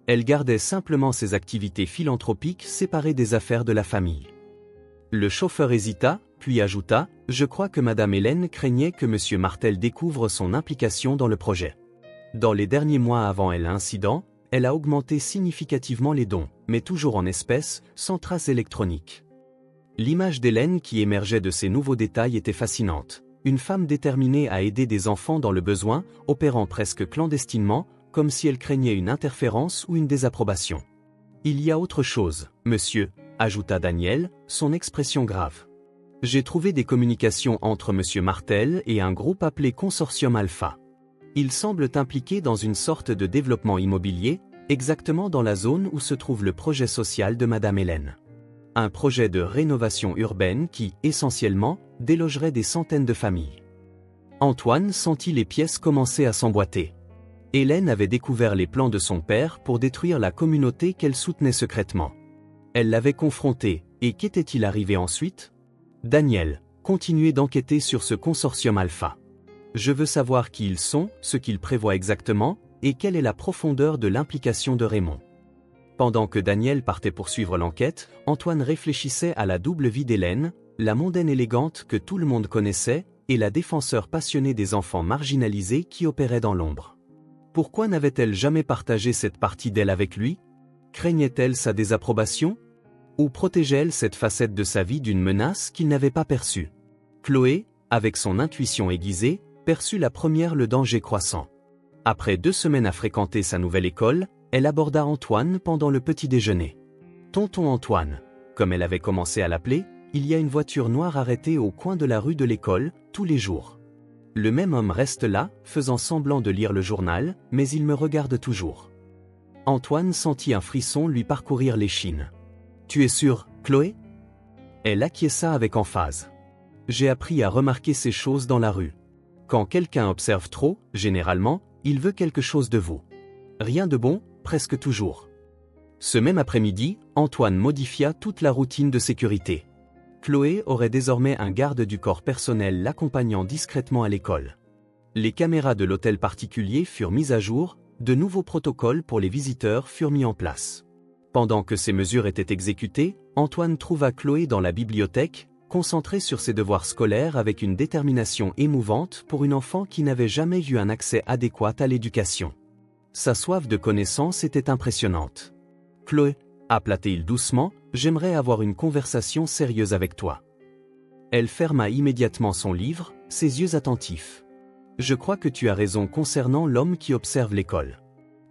Elle gardait simplement ses activités philanthropiques séparées des affaires de la famille. Le chauffeur hésita, puis ajouta, « Je crois que Madame Hélène craignait que Monsieur Martel découvre son implication dans le projet. Dans les derniers mois avant l'incident, elle a augmenté significativement les dons, mais toujours en espèces, sans traces électroniques. » L'image d'Hélène qui émergeait de ces nouveaux détails était fascinante. Une femme déterminée à aider des enfants dans le besoin, opérant presque clandestinement, comme si elle craignait une interférence ou une désapprobation. « Il y a autre chose, monsieur, » ajouta Daniel, son expression grave. « J'ai trouvé des communications entre monsieur Martel et un groupe appelé Consortium Alpha. Ils semblent impliqués dans une sorte de développement immobilier, exactement dans la zone où se trouve le projet social de Madame Hélène. Un projet de rénovation urbaine qui, essentiellement, délogerait des centaines de familles. » Antoine sentit les pièces commencer à s'emboîter. Hélène avait découvert les plans de son père pour détruire la communauté qu'elle soutenait secrètement. Elle l'avait confronté, et qu'était-il arrivé ensuite? Daniel, continuez d'enquêter sur ce consortium Alpha. Je veux savoir qui ils sont, ce qu'ils prévoient exactement, et quelle est la profondeur de l'implication de Raymond. Pendant que Daniel partait poursuivre l'enquête, Antoine réfléchissait à la double vie d'Hélène, la mondaine élégante que tout le monde connaissait, et la défenseur passionnée des enfants marginalisés qui opérait dans l'ombre. Pourquoi n'avait-elle jamais partagé cette partie d'elle avec lui? Craignait-elle sa désapprobation? Ou protégeait-elle cette facette de sa vie d'une menace qu'il n'avait pas perçue? Chloé, avec son intuition aiguisée, perçut la première le danger croissant. Après 2 semaines à fréquenter sa nouvelle école, elle aborda Antoine pendant le petit déjeuner. « Tonton Antoine », comme elle avait commencé à l'appeler, il y a une voiture noire arrêtée au coin de la rue de l'école, tous les jours. Le même homme reste là, faisant semblant de lire le journal, mais il me regarde toujours. Antoine sentit un frisson lui parcourir l'échine. « Tu es sûre, Chloé ?» Elle acquiesça avec emphase. « J'ai appris à remarquer ces choses dans la rue. Quand quelqu'un observe trop, généralement, il veut quelque chose de vous. Rien de bon, presque toujours. » Ce même après-midi, Antoine modifia toute la routine de sécurité. Chloé aurait désormais un garde du corps personnel l'accompagnant discrètement à l'école. Les caméras de l'hôtel particulier furent mises à jour, de nouveaux protocoles pour les visiteurs furent mis en place. Pendant que ces mesures étaient exécutées, Antoine trouva Chloé dans la bibliothèque, concentrée sur ses devoirs scolaires avec une détermination émouvante pour une enfant qui n'avait jamais eu un accès adéquat à l'éducation. Sa soif de connaissance était impressionnante. « Chloé », appela-t-il doucement, « j'aimerais avoir une conversation sérieuse avec toi. » Elle ferma immédiatement son livre, ses yeux attentifs. « Je crois que tu as raison concernant l'homme qui observe l'école.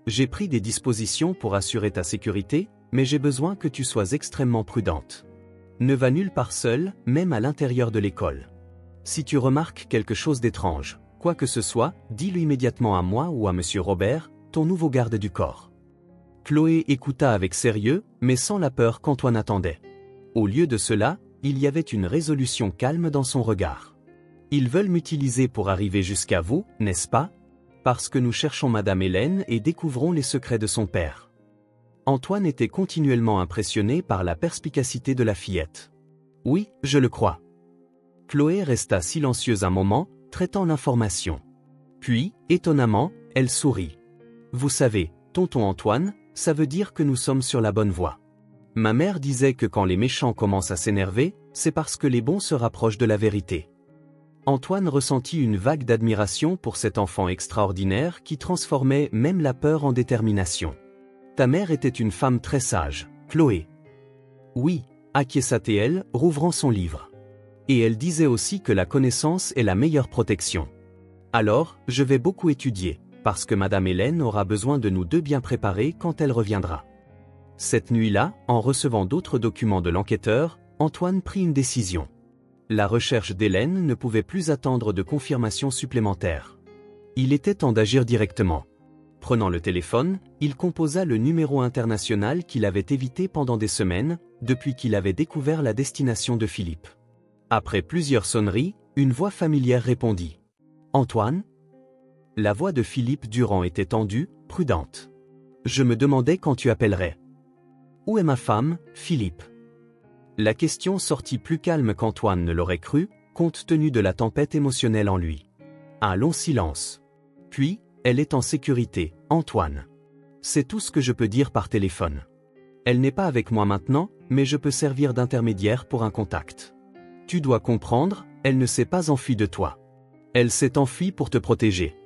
J'ai pris des dispositions pour assurer ta sécurité, mais j'ai besoin que tu sois extrêmement prudente. Ne va nulle part seule, même à l'intérieur de l'école. Si tu remarques quelque chose d'étrange, quoi que ce soit, dis-le immédiatement à moi ou à Monsieur Robert, ton nouveau garde du corps. » Chloé écouta avec sérieux, mais sans la peur qu'Antoine attendait. Au lieu de cela, il y avait une résolution calme dans son regard. « Ils veulent m'utiliser pour arriver jusqu'à vous, n'est-ce pas? Parce que nous cherchons Madame Hélène et découvrons les secrets de son père. » Antoine était continuellement impressionné par la perspicacité de la fillette. « Oui, je le crois. » Chloé resta silencieuse un moment, traitant l'information. Puis, étonnamment, elle sourit. « Vous savez, tonton Antoine, ça veut dire que nous sommes sur la bonne voie. Ma mère disait que quand les méchants commencent à s'énerver, c'est parce que les bons se rapprochent de la vérité. » Antoine ressentit une vague d'admiration pour cet enfant extraordinaire qui transformait même la peur en détermination. « Ta mère était une femme très sage, Chloé. » « Oui, » acquiesça-t-elle, rouvrant son livre. « Et elle disait aussi que la connaissance est la meilleure protection. Alors, je vais beaucoup étudier, parce que Madame Hélène aura besoin de nous deux bien préparés quand elle reviendra. » Cette nuit-là, en recevant d'autres documents de l'enquêteur, Antoine prit une décision. La recherche d'Hélène ne pouvait plus attendre de confirmation supplémentaire. Il était temps d'agir directement. Prenant le téléphone, il composa le numéro international qu'il avait évité pendant des semaines, depuis qu'il avait découvert la destination de Philippe. Après plusieurs sonneries, une voix familière répondit. « Antoine ?» La voix de Philippe Durand était tendue, prudente. « Je me demandais quand tu appellerais. »« Où est ma femme, Philippe ?» La question sortit plus calme qu'Antoine ne l'aurait cru, compte tenu de la tempête émotionnelle en lui. Un long silence. Puis, « Elle est en sécurité, Antoine. C'est tout ce que je peux dire par téléphone. Elle n'est pas avec moi maintenant, mais je peux servir d'intermédiaire pour un contact. Tu dois comprendre, elle ne s'est pas enfuie de toi. Elle s'est enfuie pour te protéger. »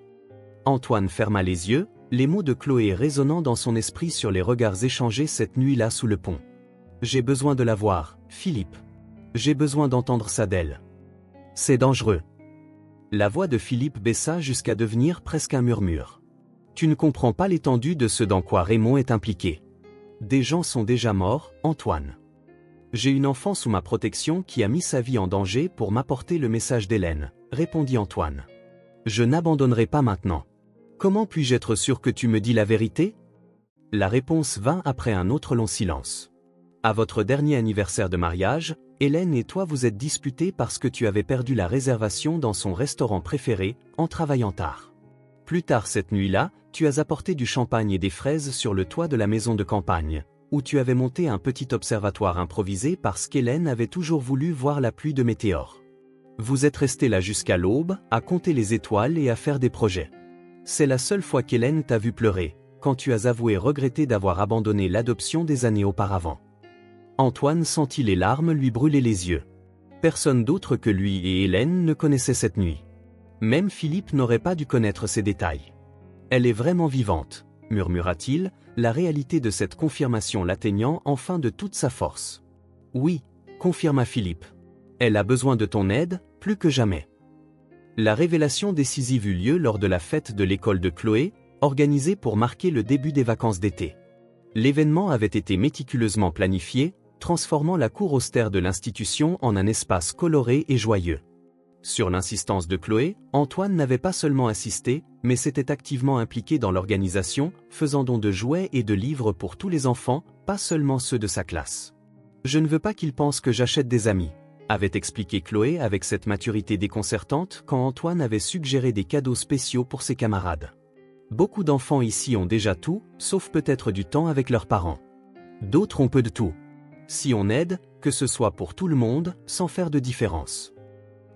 Antoine ferma les yeux, les mots de Chloé résonnant dans son esprit sur les regards échangés cette nuit-là sous le pont. « J'ai besoin de la voir, Philippe. J'ai besoin d'entendre ça d'elle. C'est dangereux. » La voix de Philippe baissa jusqu'à devenir presque un murmure. « Tu ne comprends pas l'étendue de ce dans quoi Raymond est impliqué. Des gens sont déjà morts, Antoine. J'ai une enfant sous ma protection qui a mis sa vie en danger pour m'apporter le message d'Hélène, » répondit Antoine. « Je n'abandonnerai pas maintenant. Comment puis-je être sûr que tu me dis la vérité ? » La réponse vint après un autre long silence. « À votre dernier anniversaire de mariage, Hélène et toi vous êtes disputés parce que tu avais perdu la réservation dans son restaurant préféré, en travaillant tard. Plus tard cette nuit-là, tu as apporté du champagne et des fraises sur le toit de la maison de campagne, où tu avais monté un petit observatoire improvisé parce qu'Hélène avait toujours voulu voir la pluie de météores. Vous êtes resté là jusqu'à l'aube, à compter les étoiles et à faire des projets. C'est la seule fois qu'Hélène t'a vu pleurer, quand tu as avoué regretter d'avoir abandonné l'adoption des années auparavant. » Antoine sentit les larmes lui brûler les yeux. Personne d'autre que lui et Hélène ne connaissait cette nuit. Même Philippe n'aurait pas dû connaître ces détails. « Elle est vraiment vivante, » murmura-t-il, la réalité de cette confirmation l'atteignant enfin de toute sa force. « Oui, » confirma Philippe. « Elle a besoin de ton aide, plus que jamais. » La révélation décisive eut lieu lors de la fête de l'école de Chloé, organisée pour marquer le début des vacances d'été. L'événement avait été méticuleusement planifié, transformant la cour austère de l'institution en un espace coloré et joyeux. Sur l'insistance de Chloé, Antoine n'avait pas seulement assisté, mais s'était activement impliqué dans l'organisation, faisant don de jouets et de livres pour tous les enfants, pas seulement ceux de sa classe. « Je ne veux pas qu'ils pensent que j'achète des amis », avait expliqué Chloé avec cette maturité déconcertante quand Antoine avait suggéré des cadeaux spéciaux pour ses camarades. « Beaucoup d'enfants ici ont déjà tout, sauf peut-être du temps avec leurs parents. D'autres ont peu de tout. Si on aide, que ce soit pour tout le monde, sans faire de différence. »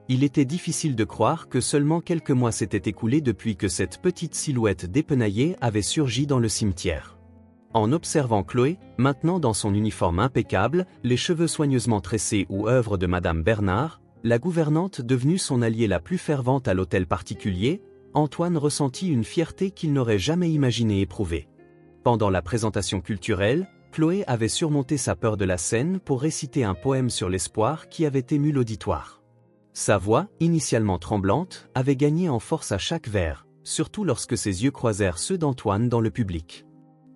Il était difficile de croire que seulement quelques mois s'étaient écoulés depuis que cette petite silhouette dépenaillée avait surgi dans le cimetière. En observant Chloé, maintenant dans son uniforme impeccable, les cheveux soigneusement tressés ou œuvre de Madame Bernard, la gouvernante devenue son alliée la plus fervente à l'hôtel particulier, Antoine ressentit une fierté qu'il n'aurait jamais imaginé éprouver. Pendant la présentation culturelle, Chloé avait surmonté sa peur de la scène pour réciter un poème sur l'espoir qui avait ému l'auditoire. Sa voix, initialement tremblante, avait gagné en force à chaque vers, surtout lorsque ses yeux croisèrent ceux d'Antoine dans le public.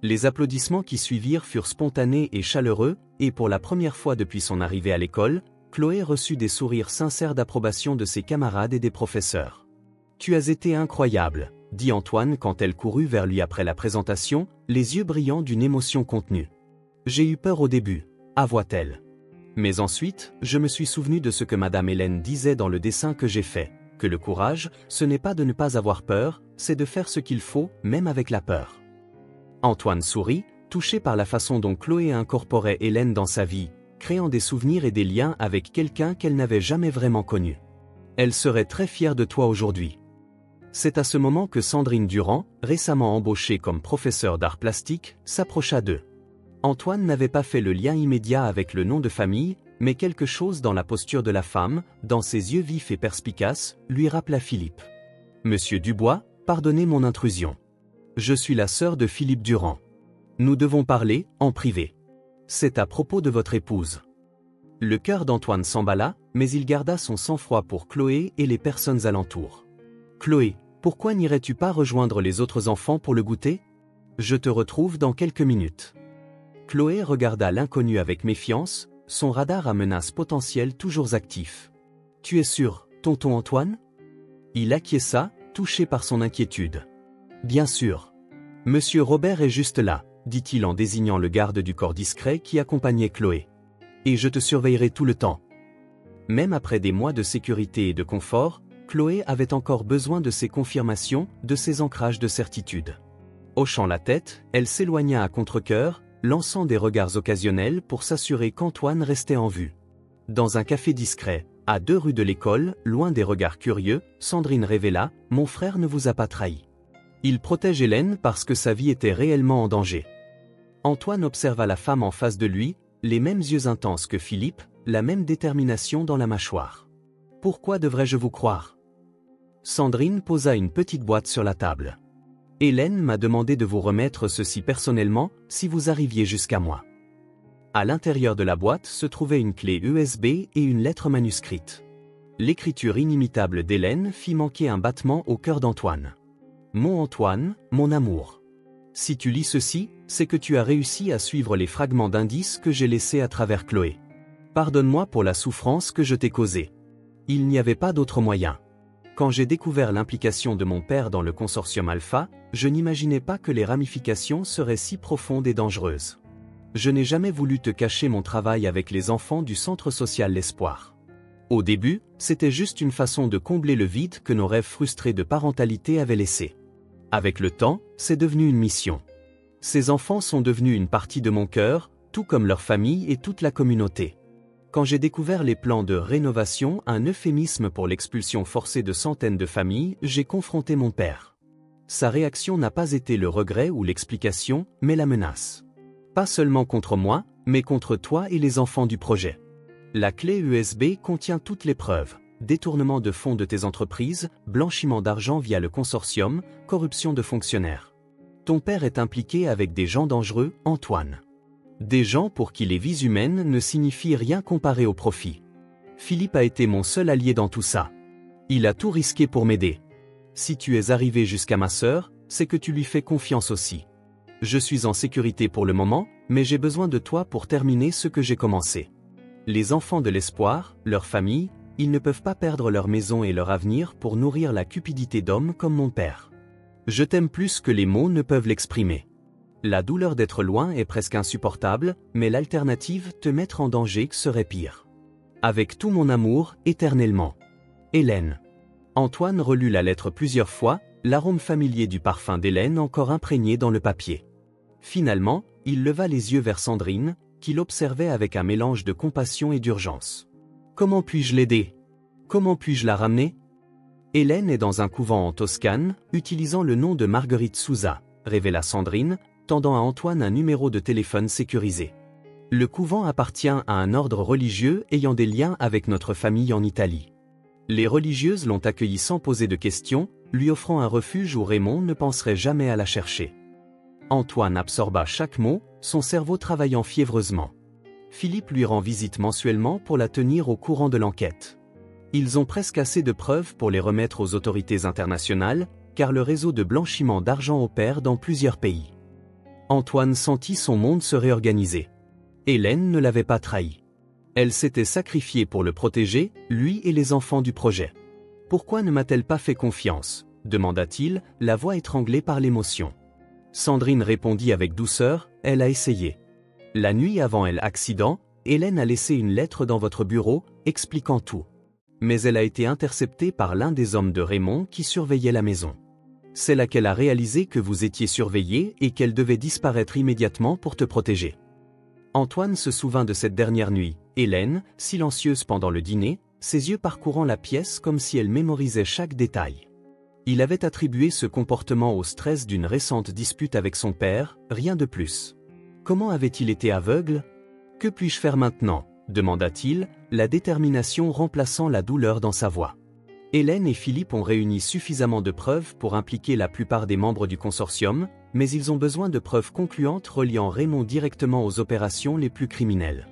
Les applaudissements qui suivirent furent spontanés et chaleureux, et pour la première fois depuis son arrivée à l'école, Chloé reçut des sourires sincères d'approbation de ses camarades et des professeurs. « Tu as été incroyable », dit Antoine quand elle courut vers lui après la présentation, les yeux brillants d'une émotion contenue. « J'ai eu peur au début », avoua-t-elle. Mais ensuite, je me suis souvenu de ce que Madame Hélène disait dans le dessin que j'ai fait, que le courage, ce n'est pas de ne pas avoir peur, c'est de faire ce qu'il faut, même avec la peur. Antoine sourit, touché par la façon dont Chloé incorporait Hélène dans sa vie, créant des souvenirs et des liens avec quelqu'un qu'elle n'avait jamais vraiment connu. Elle serait très fière de toi aujourd'hui. C'est à ce moment que Sandrine Durand, récemment embauchée comme professeure d'art plastique, s'approcha d'eux. Antoine n'avait pas fait le lien immédiat avec le nom de famille, mais quelque chose dans la posture de la femme, dans ses yeux vifs et perspicaces, lui rappela Philippe. « Monsieur Dubois, pardonnez mon intrusion. Je suis la sœur de Philippe Durand. Nous devons parler, en privé. C'est à propos de votre épouse. » Le cœur d'Antoine s'emballa, mais il garda son sang-froid pour Chloé et les personnes alentour. « Chloé, pourquoi n'irais-tu pas rejoindre les autres enfants pour le goûter ? Je te retrouve dans quelques minutes. » Chloé regarda l'inconnu avec méfiance, son radar à menaces potentielles toujours actif. « Tu es sûr, tonton Antoine ?» Il acquiesça, touché par son inquiétude. « Bien sûr. Monsieur Robert est juste là, » dit-il en désignant le garde du corps discret qui accompagnait Chloé. « Et je te surveillerai tout le temps. » Même après des mois de sécurité et de confort, Chloé avait encore besoin de ces confirmations, de ces ancrages de certitude. Hochant la tête, elle s'éloigna à contre-cœur, lançant des regards occasionnels pour s'assurer qu'Antoine restait en vue. Dans un café discret, à 2 rues de l'école, loin des regards curieux, Sandrine révéla « Mon frère ne vous a pas trahi. Il protège Hélène parce que sa vie était réellement en danger. » Antoine observa la femme en face de lui, les mêmes yeux intenses que Philippe, la même détermination dans la mâchoire. « Pourquoi devrais-je vous croire ?» Sandrine posa une petite boîte sur la table. « Hélène m'a demandé de vous remettre ceci personnellement, si vous arriviez jusqu'à moi. » À l'intérieur de la boîte se trouvait une clé USB et une lettre manuscrite. L'écriture inimitable d'Hélène fit manquer un battement au cœur d'Antoine. « Mon Antoine, mon amour. Si tu lis ceci, c'est que tu as réussi à suivre les fragments d'indices que j'ai laissés à travers Chloé. Pardonne-moi pour la souffrance que je t'ai causée. Il n'y avait pas d'autre moyen. Quand j'ai découvert l'implication de mon père dans le consortium Alpha, je n'imaginais pas que les ramifications seraient si profondes et dangereuses. Je n'ai jamais voulu te cacher mon travail avec les enfants du centre social L'Espoir. Au début, c'était juste une façon de combler le vide que nos rêves frustrés de parentalité avaient laissé. Avec le temps, c'est devenu une mission. Ces enfants sont devenus une partie de mon cœur, tout comme leur famille et toute la communauté. Quand j'ai découvert les plans de rénovation, un euphémisme pour l'expulsion forcée de centaines de familles, j'ai confronté mon père. Sa réaction n'a pas été le regret ou l'explication, mais la menace. Pas seulement contre moi, mais contre toi et les enfants du projet. La clé USB contient toutes les preuves. Détournement de fonds de tes entreprises, blanchiment d'argent via le consortium, corruption de fonctionnaires. Ton père est impliqué avec des gens dangereux, Antoine. Des gens pour qui les vies humaines ne signifient rien comparé au profit. Philippe a été mon seul allié dans tout ça. Il a tout risqué pour m'aider. Si tu es arrivé jusqu'à ma sœur, c'est que tu lui fais confiance aussi. Je suis en sécurité pour le moment, mais j'ai besoin de toi pour terminer ce que j'ai commencé. Les enfants de l'Espoir, leur famille, ils ne peuvent pas perdre leur maison et leur avenir pour nourrir la cupidité d'hommes comme mon père. Je t'aime plus que les mots ne peuvent l'exprimer. La douleur d'être loin est presque insupportable, mais l'alternative, te mettre en danger, serait pire. Avec tout mon amour, éternellement. Hélène. Antoine relut la lettre plusieurs fois, l'arôme familier du parfum d'Hélène encore imprégné dans le papier. Finalement, il leva les yeux vers Sandrine, qui l'observait avec un mélange de compassion et d'urgence. Comment puis-je l'aider? Comment puis-je la ramener? Hélène est dans un couvent en Toscane, utilisant le nom de Marguerite Souza, révéla Sandrine, tendant à Antoine un numéro de téléphone sécurisé. Le couvent appartient à un ordre religieux ayant des liens avec notre famille en Italie. Les religieuses l'ont accueilli sans poser de questions, lui offrant un refuge où Raymond ne penserait jamais à la chercher. Antoine absorba chaque mot, son cerveau travaillant fiévreusement. Philippe lui rend visite mensuellement pour la tenir au courant de l'enquête. Ils ont presque assez de preuves pour les remettre aux autorités internationales, car le réseau de blanchiment d'argent opère dans plusieurs pays. Antoine sentit son monde se réorganiser. Hélène ne l'avait pas trahi. Elle s'était sacrifiée pour le protéger, lui et les enfants du projet. « Pourquoi ne m'a-t-elle pas fait confiance ?» demanda-t-il, la voix étranglée par l'émotion. Sandrine répondit avec douceur, « Elle a essayé. La nuit avant l'accident, Hélène a laissé une lettre dans votre bureau, expliquant tout. Mais elle a été interceptée par l'un des hommes de Raymond qui surveillait la maison. C'est là qu'elle a réalisé que vous étiez surveillé et qu'elle devait disparaître immédiatement pour te protéger. » Antoine se souvint de cette dernière nuit. Hélène, silencieuse pendant le dîner, ses yeux parcourant la pièce comme si elle mémorisait chaque détail. Il avait attribué ce comportement au stress d'une récente dispute avec son père, rien de plus. Comment avait-il été aveugle ? « Que puis-je faire maintenant ?» demanda-t-il, la détermination remplaçant la douleur dans sa voix. Hélène et Philippe ont réuni suffisamment de preuves pour impliquer la plupart des membres du consortium, mais ils ont besoin de preuves concluantes reliant Raymond directement aux opérations les plus criminelles.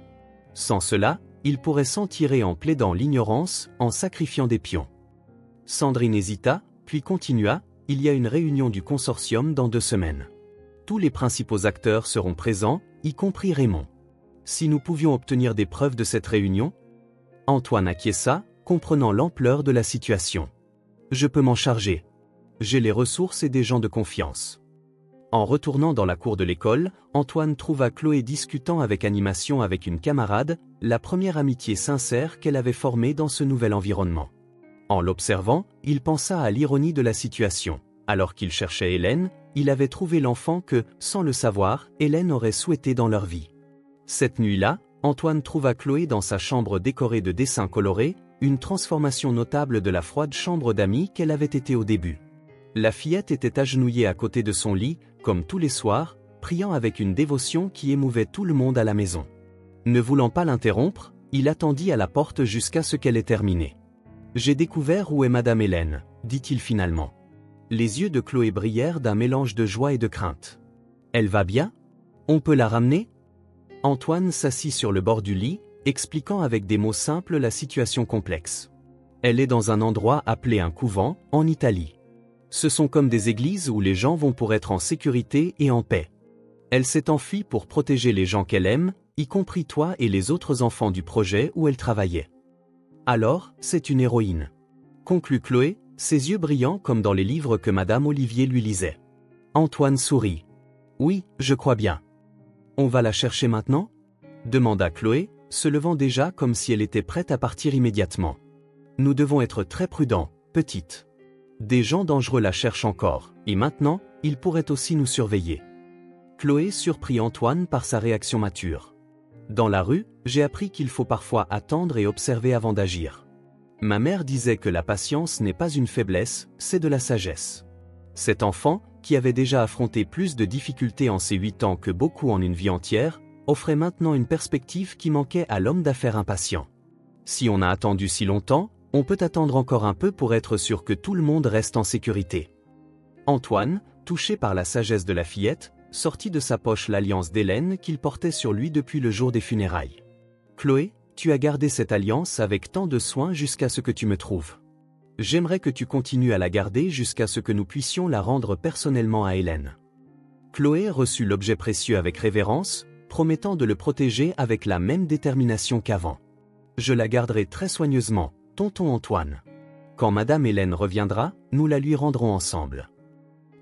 Sans cela, ils pourraient s'en tirer en plaidant l'ignorance, en sacrifiant des pions. Sandrine hésita, puis continua, « Il y a une réunion du consortium dans 2 semaines. Tous les principaux acteurs seront présents, y compris Raymond. Si nous pouvions obtenir des preuves de cette réunion ?» Antoine acquiesça, comprenant l'ampleur de la situation. « Je peux m'en charger. J'ai les ressources et des gens de confiance. » En retournant dans la cour de l'école, Antoine trouva Chloé discutant avec animation avec une camarade, la première amitié sincère qu'elle avait formée dans ce nouvel environnement. En l'observant, il pensa à l'ironie de la situation. Alors qu'il cherchait Hélène, il avait trouvé l'enfant que, sans le savoir, Hélène aurait souhaité dans leur vie. Cette nuit-là, Antoine trouva Chloé dans sa chambre décorée de dessins colorés, une transformation notable de la froide chambre d'amis qu'elle avait été au début. La fillette était agenouillée à côté de son lit, comme tous les soirs, priant avec une dévotion qui émouvait tout le monde à la maison. Ne voulant pas l'interrompre, il attendit à la porte jusqu'à ce qu'elle ait terminé. « J'ai découvert où est Madame Hélène, » dit-il finalement. Les yeux de Chloé brillèrent d'un mélange de joie et de crainte. « Elle va bien ? On peut la ramener ?» Antoine s'assit sur le bord du lit, expliquant avec des mots simples la situation complexe. « Elle est dans un endroit appelé un couvent, en Italie. Ce sont comme des églises où les gens vont pour être en sécurité et en paix. Elle s'est enfuie pour protéger les gens qu'elle aime, y compris toi et les autres enfants du projet où elle travaillait. Alors, c'est une héroïne. » conclut Chloé, ses yeux brillants comme dans les livres que Madame Olivier lui lisait. Antoine sourit. « Oui, je crois bien. »« On va la chercher maintenant ?» demanda Chloé, se levant déjà comme si elle était prête à partir immédiatement. « Nous devons être très prudents, petite. Des gens dangereux la cherchent encore, et maintenant, ils pourraient aussi nous surveiller. » Chloé surprit Antoine par sa réaction mature. « Dans la rue, j'ai appris qu'il faut parfois attendre et observer avant d'agir. Ma mère disait que la patience n'est pas une faiblesse, c'est de la sagesse. » Cet enfant, qui avait déjà affronté plus de difficultés en ses 8 ans que beaucoup en une vie entière, offrait maintenant une perspective qui manquait à l'homme d'affaires impatient. Si on a attendu si longtemps, on peut attendre encore un peu pour être sûr que tout le monde reste en sécurité. Antoine, touché par la sagesse de la fillette, sortit de sa poche l'alliance d'Hélène qu'il portait sur lui depuis le jour des funérailles. « Chloé, tu as gardé cette alliance avec tant de soin jusqu'à ce que tu me trouves. J'aimerais que tu continues à la garder jusqu'à ce que nous puissions la rendre personnellement à Hélène. » Chloé reçut l'objet précieux avec révérence, promettant de le protéger avec la même détermination qu'avant. « Je la garderai très soigneusement, tonton Antoine. Quand Madame Hélène reviendra, nous la lui rendrons ensemble. »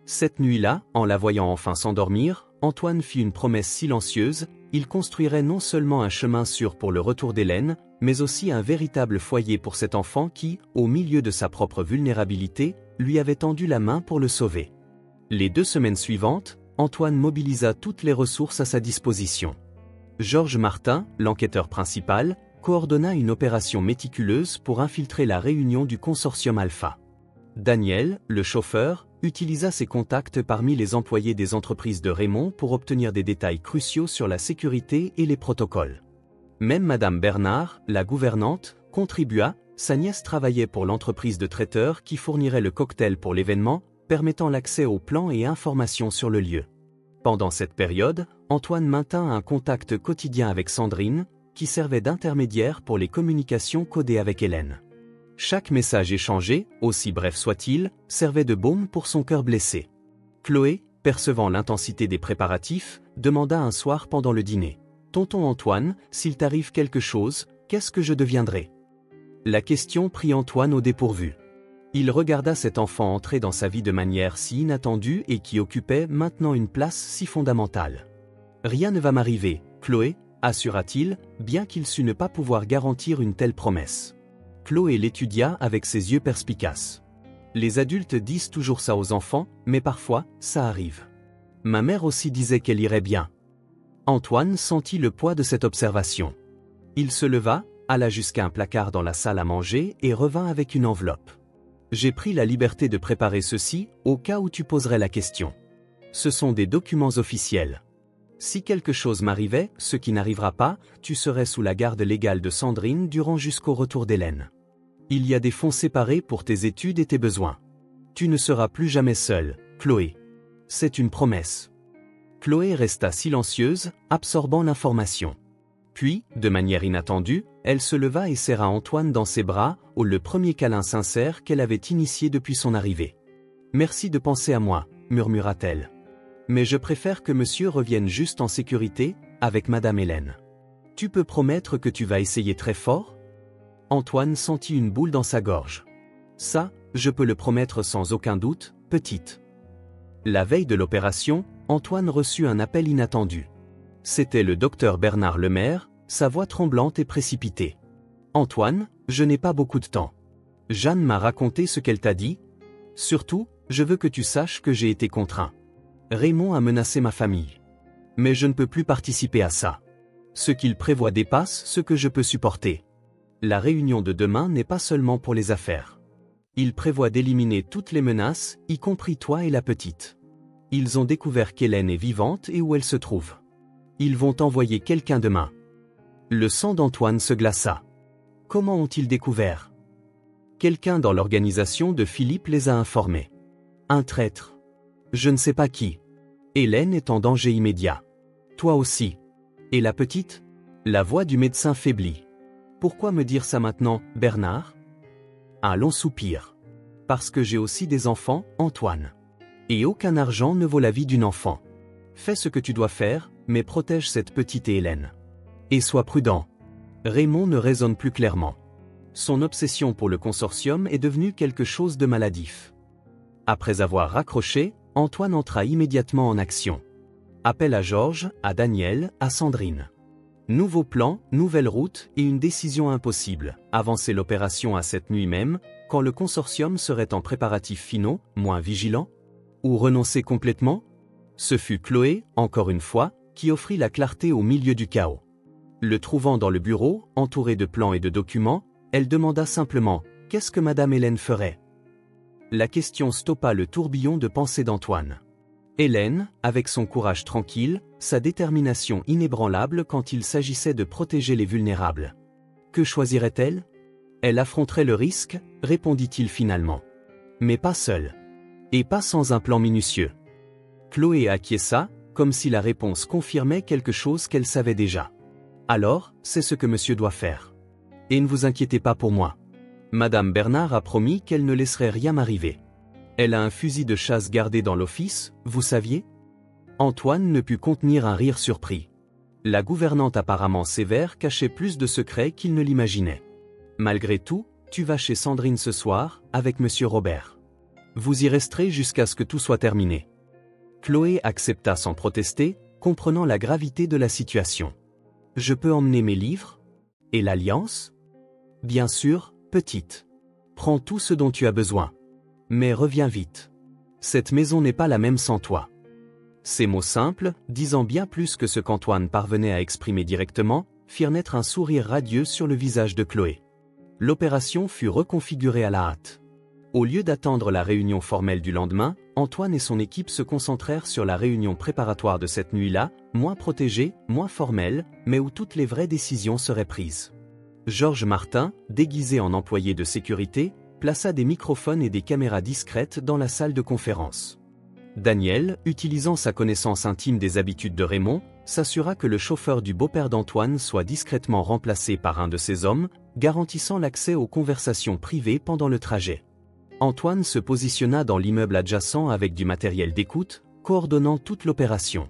Cette nuit-là, en la voyant enfin s'endormir, Antoine fit une promesse silencieuse, il construirait non seulement un chemin sûr pour le retour d'Hélène, mais aussi un véritable foyer pour cet enfant qui, au milieu de sa propre vulnérabilité, lui avait tendu la main pour le sauver. Les 2 semaines suivantes, Antoine mobilisa toutes les ressources à sa disposition. Georges Martin, l'enquêteur principal, coordonna une opération méticuleuse pour infiltrer la réunion du consortium Alpha. Daniel, le chauffeur, utilisa ses contacts parmi les employés des entreprises de Raymond pour obtenir des détails cruciaux sur la sécurité et les protocoles. Même Madame Bernard, la gouvernante, contribua, sa nièce travaillait pour l'entreprise de traiteurs qui fournirait le cocktail pour l'événement, permettant l'accès aux plans et informations sur le lieu. Pendant cette période, Antoine maintint un contact quotidien avec Sandrine, qui servait d'intermédiaire pour les communications codées avec Hélène. Chaque message échangé, aussi bref soit-il, servait de baume pour son cœur blessé. « Chloé, percevant l'intensité des préparatifs, demanda un soir pendant le dîner. « Tonton Antoine, s'il t'arrive quelque chose, qu'est-ce que je deviendrai ?» La question prit Antoine au dépourvu. Il regarda cet enfant entrer dans sa vie de manière si inattendue et qui occupait maintenant une place si fondamentale. « Rien ne va m'arriver, Chloé, » assura-t-il, bien qu'il sut ne pas pouvoir garantir une telle promesse. Chloé l'étudia avec ses yeux perspicaces. Les adultes disent toujours ça aux enfants, mais parfois, ça arrive. Ma mère aussi disait qu'elle irait bien. Antoine sentit le poids de cette observation. Il se leva, alla jusqu'à un placard dans la salle à manger et revint avec une enveloppe. « J'ai pris la liberté de préparer ceci, au cas où tu poserais la question. Ce sont des documents officiels. Si quelque chose m'arrivait, ce qui n'arrivera pas, tu serais sous la garde légale de Sandrine durant jusqu'au retour d'Hélène. Il y a des fonds séparés pour tes études et tes besoins. Tu ne seras plus jamais seule, Chloé. C'est une promesse. » Chloé resta silencieuse, absorbant l'information. Puis, de manière inattendue, elle se leva et serra Antoine dans ses bras, le premier câlin sincère qu'elle avait initié depuis son arrivée. « Merci de penser à moi, » murmura-t-elle. « Mais je préfère que monsieur revienne juste en sécurité, avec madame Hélène. Tu peux promettre que tu vas essayer très fort ?» Antoine sentit une boule dans sa gorge. « Ça, je peux le promettre sans aucun doute, petite. » La veille de l'opération, Antoine reçut un appel inattendu. C'était le docteur Bernard Lemaire, sa voix tremblante et précipitée. « Antoine, je n'ai pas beaucoup de temps. Jeanne m'a raconté ce qu'elle t'a dit. Surtout, je veux que tu saches que j'ai été contraint. Raymond a menacé ma famille. Mais je ne peux plus participer à ça. Ce qu'il prévoit dépasse ce que je peux supporter. La réunion de demain n'est pas seulement pour les affaires. Il prévoit d'éliminer toutes les menaces, y compris toi et la petite. Ils ont découvert qu'Hélène est vivante et où elle se trouve. Ils vont envoyer quelqu'un demain. » Le sang d'Antoine se glaça. Comment ont-ils découvert? Quelqu'un dans l'organisation de Philippe les a informés. Un traître. Je ne sais pas qui. Hélène est en danger immédiat. Toi aussi. Et la petite? La voix du médecin faiblit. Pourquoi me dire ça maintenant, Bernard? Un long soupir. Parce que j'ai aussi des enfants, Antoine. Et aucun argent ne vaut la vie d'une enfant. Fais ce que tu dois faire, mais protège cette petite et Hélène. Et sois prudent. Raymond ne raisonne plus clairement. Son obsession pour le consortium est devenue quelque chose de maladif. Après avoir raccroché, Antoine entra immédiatement en action. Appel à Georges, à Daniel, à Sandrine. Nouveau plan, nouvelle route et une décision impossible. Avancer l'opération à cette nuit même, quand le consortium serait en préparatifs finaux, moins vigilant? Ou renoncer complètement? Ce fut Chloé, encore une fois, qui offrit la clarté au milieu du chaos. Le trouvant dans le bureau, entouré de plans et de documents, elle demanda simplement « Qu'est-ce que madame Hélène ferait ?» La question stoppa le tourbillon de pensées d'Antoine. Hélène, avec son courage tranquille, sa détermination inébranlable quand il s'agissait de protéger les vulnérables. Que choisirait-elle? Elle affronterait le risque, répondit-il finalement. Mais pas seule. Et pas sans un plan minutieux. Chloé acquiesça, comme si la réponse confirmait quelque chose qu'elle savait déjà. Alors, c'est ce que monsieur doit faire. Et ne vous inquiétez pas pour moi. Madame Bernard a promis qu'elle ne laisserait rien m'arriver. Elle a un fusil de chasse gardé dans l'office, vous saviez? Antoine ne put contenir un rire surpris. La gouvernante apparemment sévère cachait plus de secrets qu'il ne l'imaginait. Malgré tout, tu vas chez Sandrine ce soir, avec monsieur Robert. Vous y resterez jusqu'à ce que tout soit terminé. Chloé accepta sans protester, comprenant la gravité de la situation. Je peux emmener mes livres? Et l'alliance? Bien sûr, petite. Prends tout ce dont tu as besoin. Mais reviens vite. Cette maison n'est pas la même sans toi. Ces mots simples, disant bien plus que ce qu'Antoine parvenait à exprimer directement, firent naître un sourire radieux sur le visage de Chloé. L'opération fut reconfigurée à la hâte. Au lieu d'attendre la réunion formelle du lendemain, Antoine et son équipe se concentrèrent sur la réunion préparatoire de cette nuit-là, moins protégée, moins formelle, mais où toutes les vraies décisions seraient prises. Georges Martin, déguisé en employé de sécurité, plaça des microphones et des caméras discrètes dans la salle de conférence. Daniel, utilisant sa connaissance intime des habitudes de Raymond, s'assura que le chauffeur du beau-père d'Antoine soit discrètement remplacé par un de ses hommes, garantissant l'accès aux conversations privées pendant le trajet. Antoine se positionna dans l'immeuble adjacent avec du matériel d'écoute, coordonnant toute l'opération.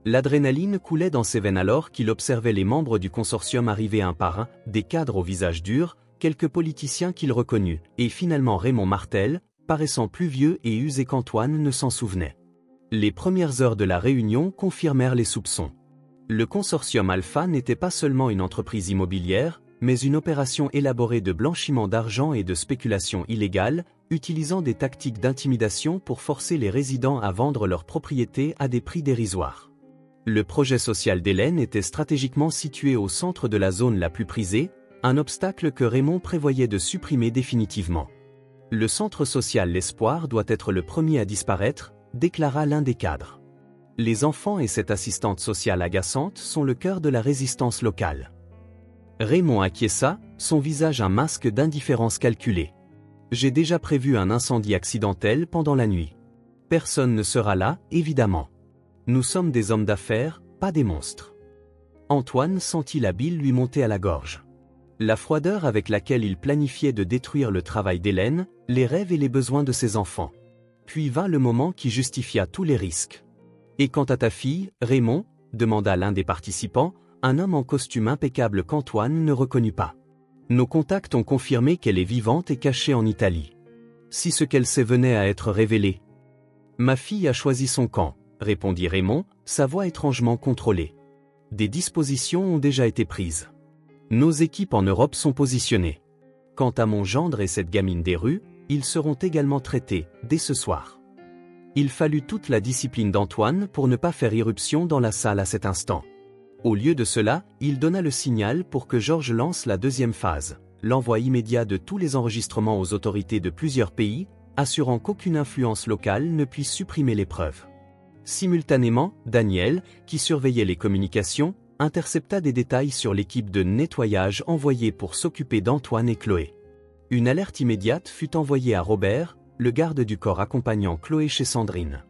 L'adrénaline coulait dans ses veines alors qu'il observait les membres du consortium arriver un par un, des cadres au visage dur, quelques politiciens qu'il reconnut, et finalement Raymond Martel, paraissant plus vieux et usé qu'Antoine ne s'en souvenait. Les premières heures de la réunion confirmèrent les soupçons. Le consortium Alpha n'était pas seulement une entreprise immobilière, mais une opération élaborée de blanchiment d'argent et de spéculation illégale, utilisant des tactiques d'intimidation pour forcer les résidents à vendre leurs propriétés à des prix dérisoires. Le projet social d'Hélène était stratégiquement situé au centre de la zone la plus prisée, un obstacle que Raymond prévoyait de supprimer définitivement. Le centre social L'Espoir doit être le premier à disparaître, déclara l'un des cadres. Les enfants et cette assistante sociale agaçante sont le cœur de la résistance locale. Raymond acquiesça, son visage un masque d'indifférence calculée. J'ai déjà prévu un incendie accidentel pendant la nuit. Personne ne sera là, évidemment. Nous sommes des hommes d'affaires, pas des monstres. Antoine sentit la bile lui monter à la gorge. La froideur avec laquelle il planifiait de détruire le travail d'Hélène, les rêves et les besoins de ses enfants. Puis vint le moment qui justifia tous les risques. Et quant à ta fille, Raymond, demanda l'un des participants, un homme en costume impeccable qu'Antoine ne reconnut pas. Nos contacts ont confirmé qu'elle est vivante et cachée en Italie. Si ce qu'elle sait venait à être révélé. Ma fille a choisi son camp, répondit Raymond, sa voix étrangement contrôlée. Des dispositions ont déjà été prises. Nos équipes en Europe sont positionnées. Quant à mon gendre et cette gamine des rues, ils seront également traités, dès ce soir. Il fallut toute la discipline d'Antoine pour ne pas faire irruption dans la salle à cet instant. Au lieu de cela, il donna le signal pour que Georges lance la deuxième phase, l'envoi immédiat de tous les enregistrements aux autorités de plusieurs pays, assurant qu'aucune influence locale ne puisse supprimer les preuves. Simultanément, Daniel, qui surveillait les communications, intercepta des détails sur l'équipe de nettoyage envoyée pour s'occuper d'Antoine et Chloé. Une alerte immédiate fut envoyée à Robert, le garde du corps accompagnant Chloé chez Sandrine.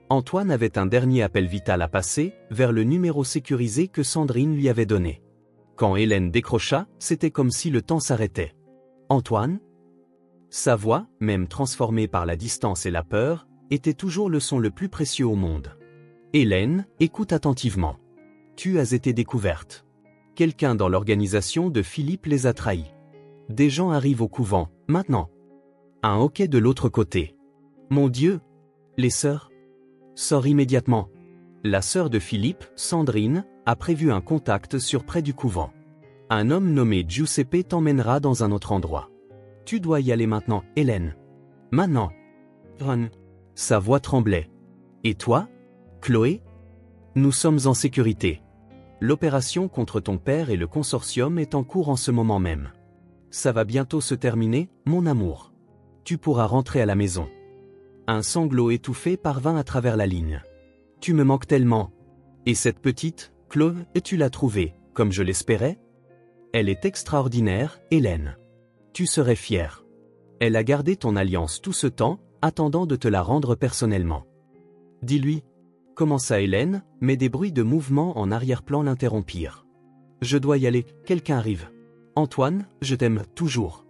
Antoine avait un dernier appel vital à passer, vers le numéro sécurisé que Sandrine lui avait donné. Quand Hélène décrocha, c'était comme si le temps s'arrêtait. « Antoine ?» Sa voix, même transformée par la distance et la peur, était toujours le son le plus précieux au monde. « Hélène, écoute attentivement. Tu as été découverte. Quelqu'un dans l'organisation de Philippe les a trahis. Des gens arrivent au couvent, maintenant. Un hoquet de l'autre côté. Mon Dieu! Les sœurs? Sors immédiatement. La sœur de Philippe, Sandrine, a prévu un contact sur près du couvent. Un homme nommé Giuseppe t'emmènera dans un autre endroit. Tu dois y aller maintenant, Hélène. Maintenant. Run. Sa voix tremblait. Et toi, Chloé? Nous sommes en sécurité. L'opération contre ton père et le consortium est en cours en ce moment même. Ça va bientôt se terminer, mon amour. Tu pourras rentrer à la maison. Un sanglot étouffé parvint à travers la ligne. Tu me manques tellement. Et cette petite, Chloé, tu l'as trouvée, comme je l'espérais? Elle est extraordinaire, Hélène. Tu serais fière. Elle a gardé ton alliance tout ce temps, attendant de te la rendre personnellement. Dis-lui. Commença Hélène, mais des bruits de mouvement en arrière-plan l'interrompirent. Je dois y aller, quelqu'un arrive. Antoine, je t'aime toujours.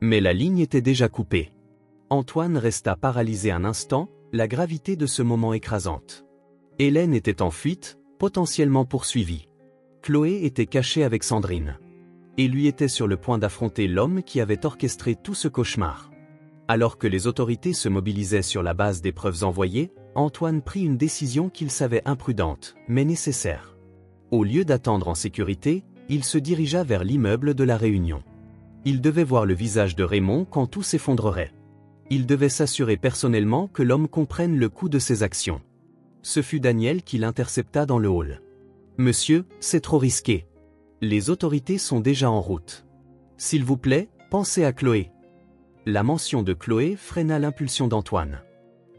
Mais la ligne était déjà coupée. Antoine resta paralysé un instant, la gravité de ce moment écrasante. Hélène était en fuite, potentiellement poursuivie. Chloé était cachée avec Sandrine. Et lui était sur le point d'affronter l'homme qui avait orchestré tout ce cauchemar. Alors que les autorités se mobilisaient sur la base des preuves envoyées, Antoine prit une décision qu'il savait imprudente, mais nécessaire. Au lieu d'attendre en sécurité, il se dirigea vers l'immeuble de la Réunion. Il devait voir le visage de Raymond quand tout s'effondrerait. Il devait s'assurer personnellement que l'homme comprenne le coût de ses actions. Ce fut Daniel qui l'intercepta dans le hall. « Monsieur, c'est trop risqué. Les autorités sont déjà en route. S'il vous plaît, pensez à Chloé. » La mention de Chloé freina l'impulsion d'Antoine.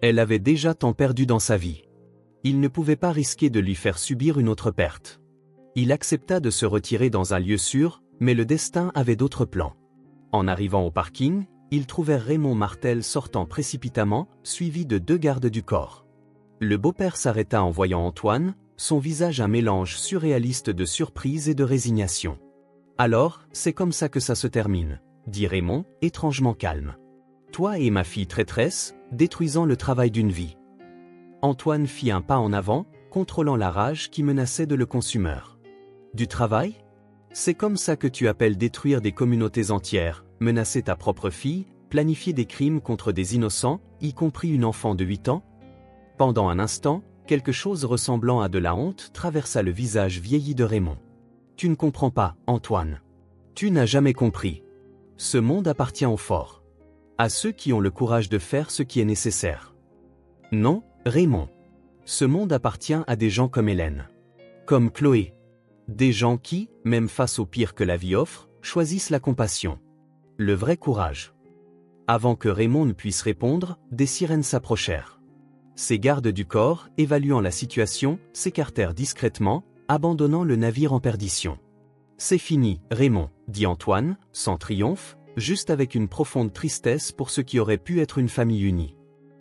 Elle avait déjà tant perdu dans sa vie. Il ne pouvait pas risquer de lui faire subir une autre perte. Il accepta de se retirer dans un lieu sûr, mais le destin avait d'autres plans. En arrivant au parking, ils trouvèrent Raymond Martel sortant précipitamment, suivi de 2 gardes du corps. Le beau-père s'arrêta en voyant Antoine, son visage un mélange surréaliste de surprise et de résignation. « Alors, c'est comme ça que ça se termine », dit Raymond, étrangement calme. « Toi et ma fille traîtresse, détruisant le travail d'une vie. Antoine fit un pas en avant, contrôlant la rage qui menaçait de le consumer. Du travail? C'est comme ça que tu appelles détruire des communautés entières, menacer ta propre fille, planifier des crimes contre des innocents, y compris une enfant de 8 ans? Pendant un instant, quelque chose ressemblant à de la honte traversa le visage vieilli de Raymond. Tu ne comprends pas, Antoine. Tu n'as jamais compris. Ce monde appartient aux forts. À ceux qui ont le courage de faire ce qui est nécessaire. Non, Raymond. Ce monde appartient à des gens comme Hélène. Comme Chloé. Des gens qui, même face au pire que la vie offre, choisissent la compassion. Le vrai courage. Avant que Raymond ne puisse répondre, des sirènes s'approchèrent. Ces gardes du corps, évaluant la situation, s'écartèrent discrètement, abandonnant le navire en perdition. C'est fini, Raymond, dit Antoine, sans triomphe, juste avec une profonde tristesse pour ce qui aurait pu être une famille unie.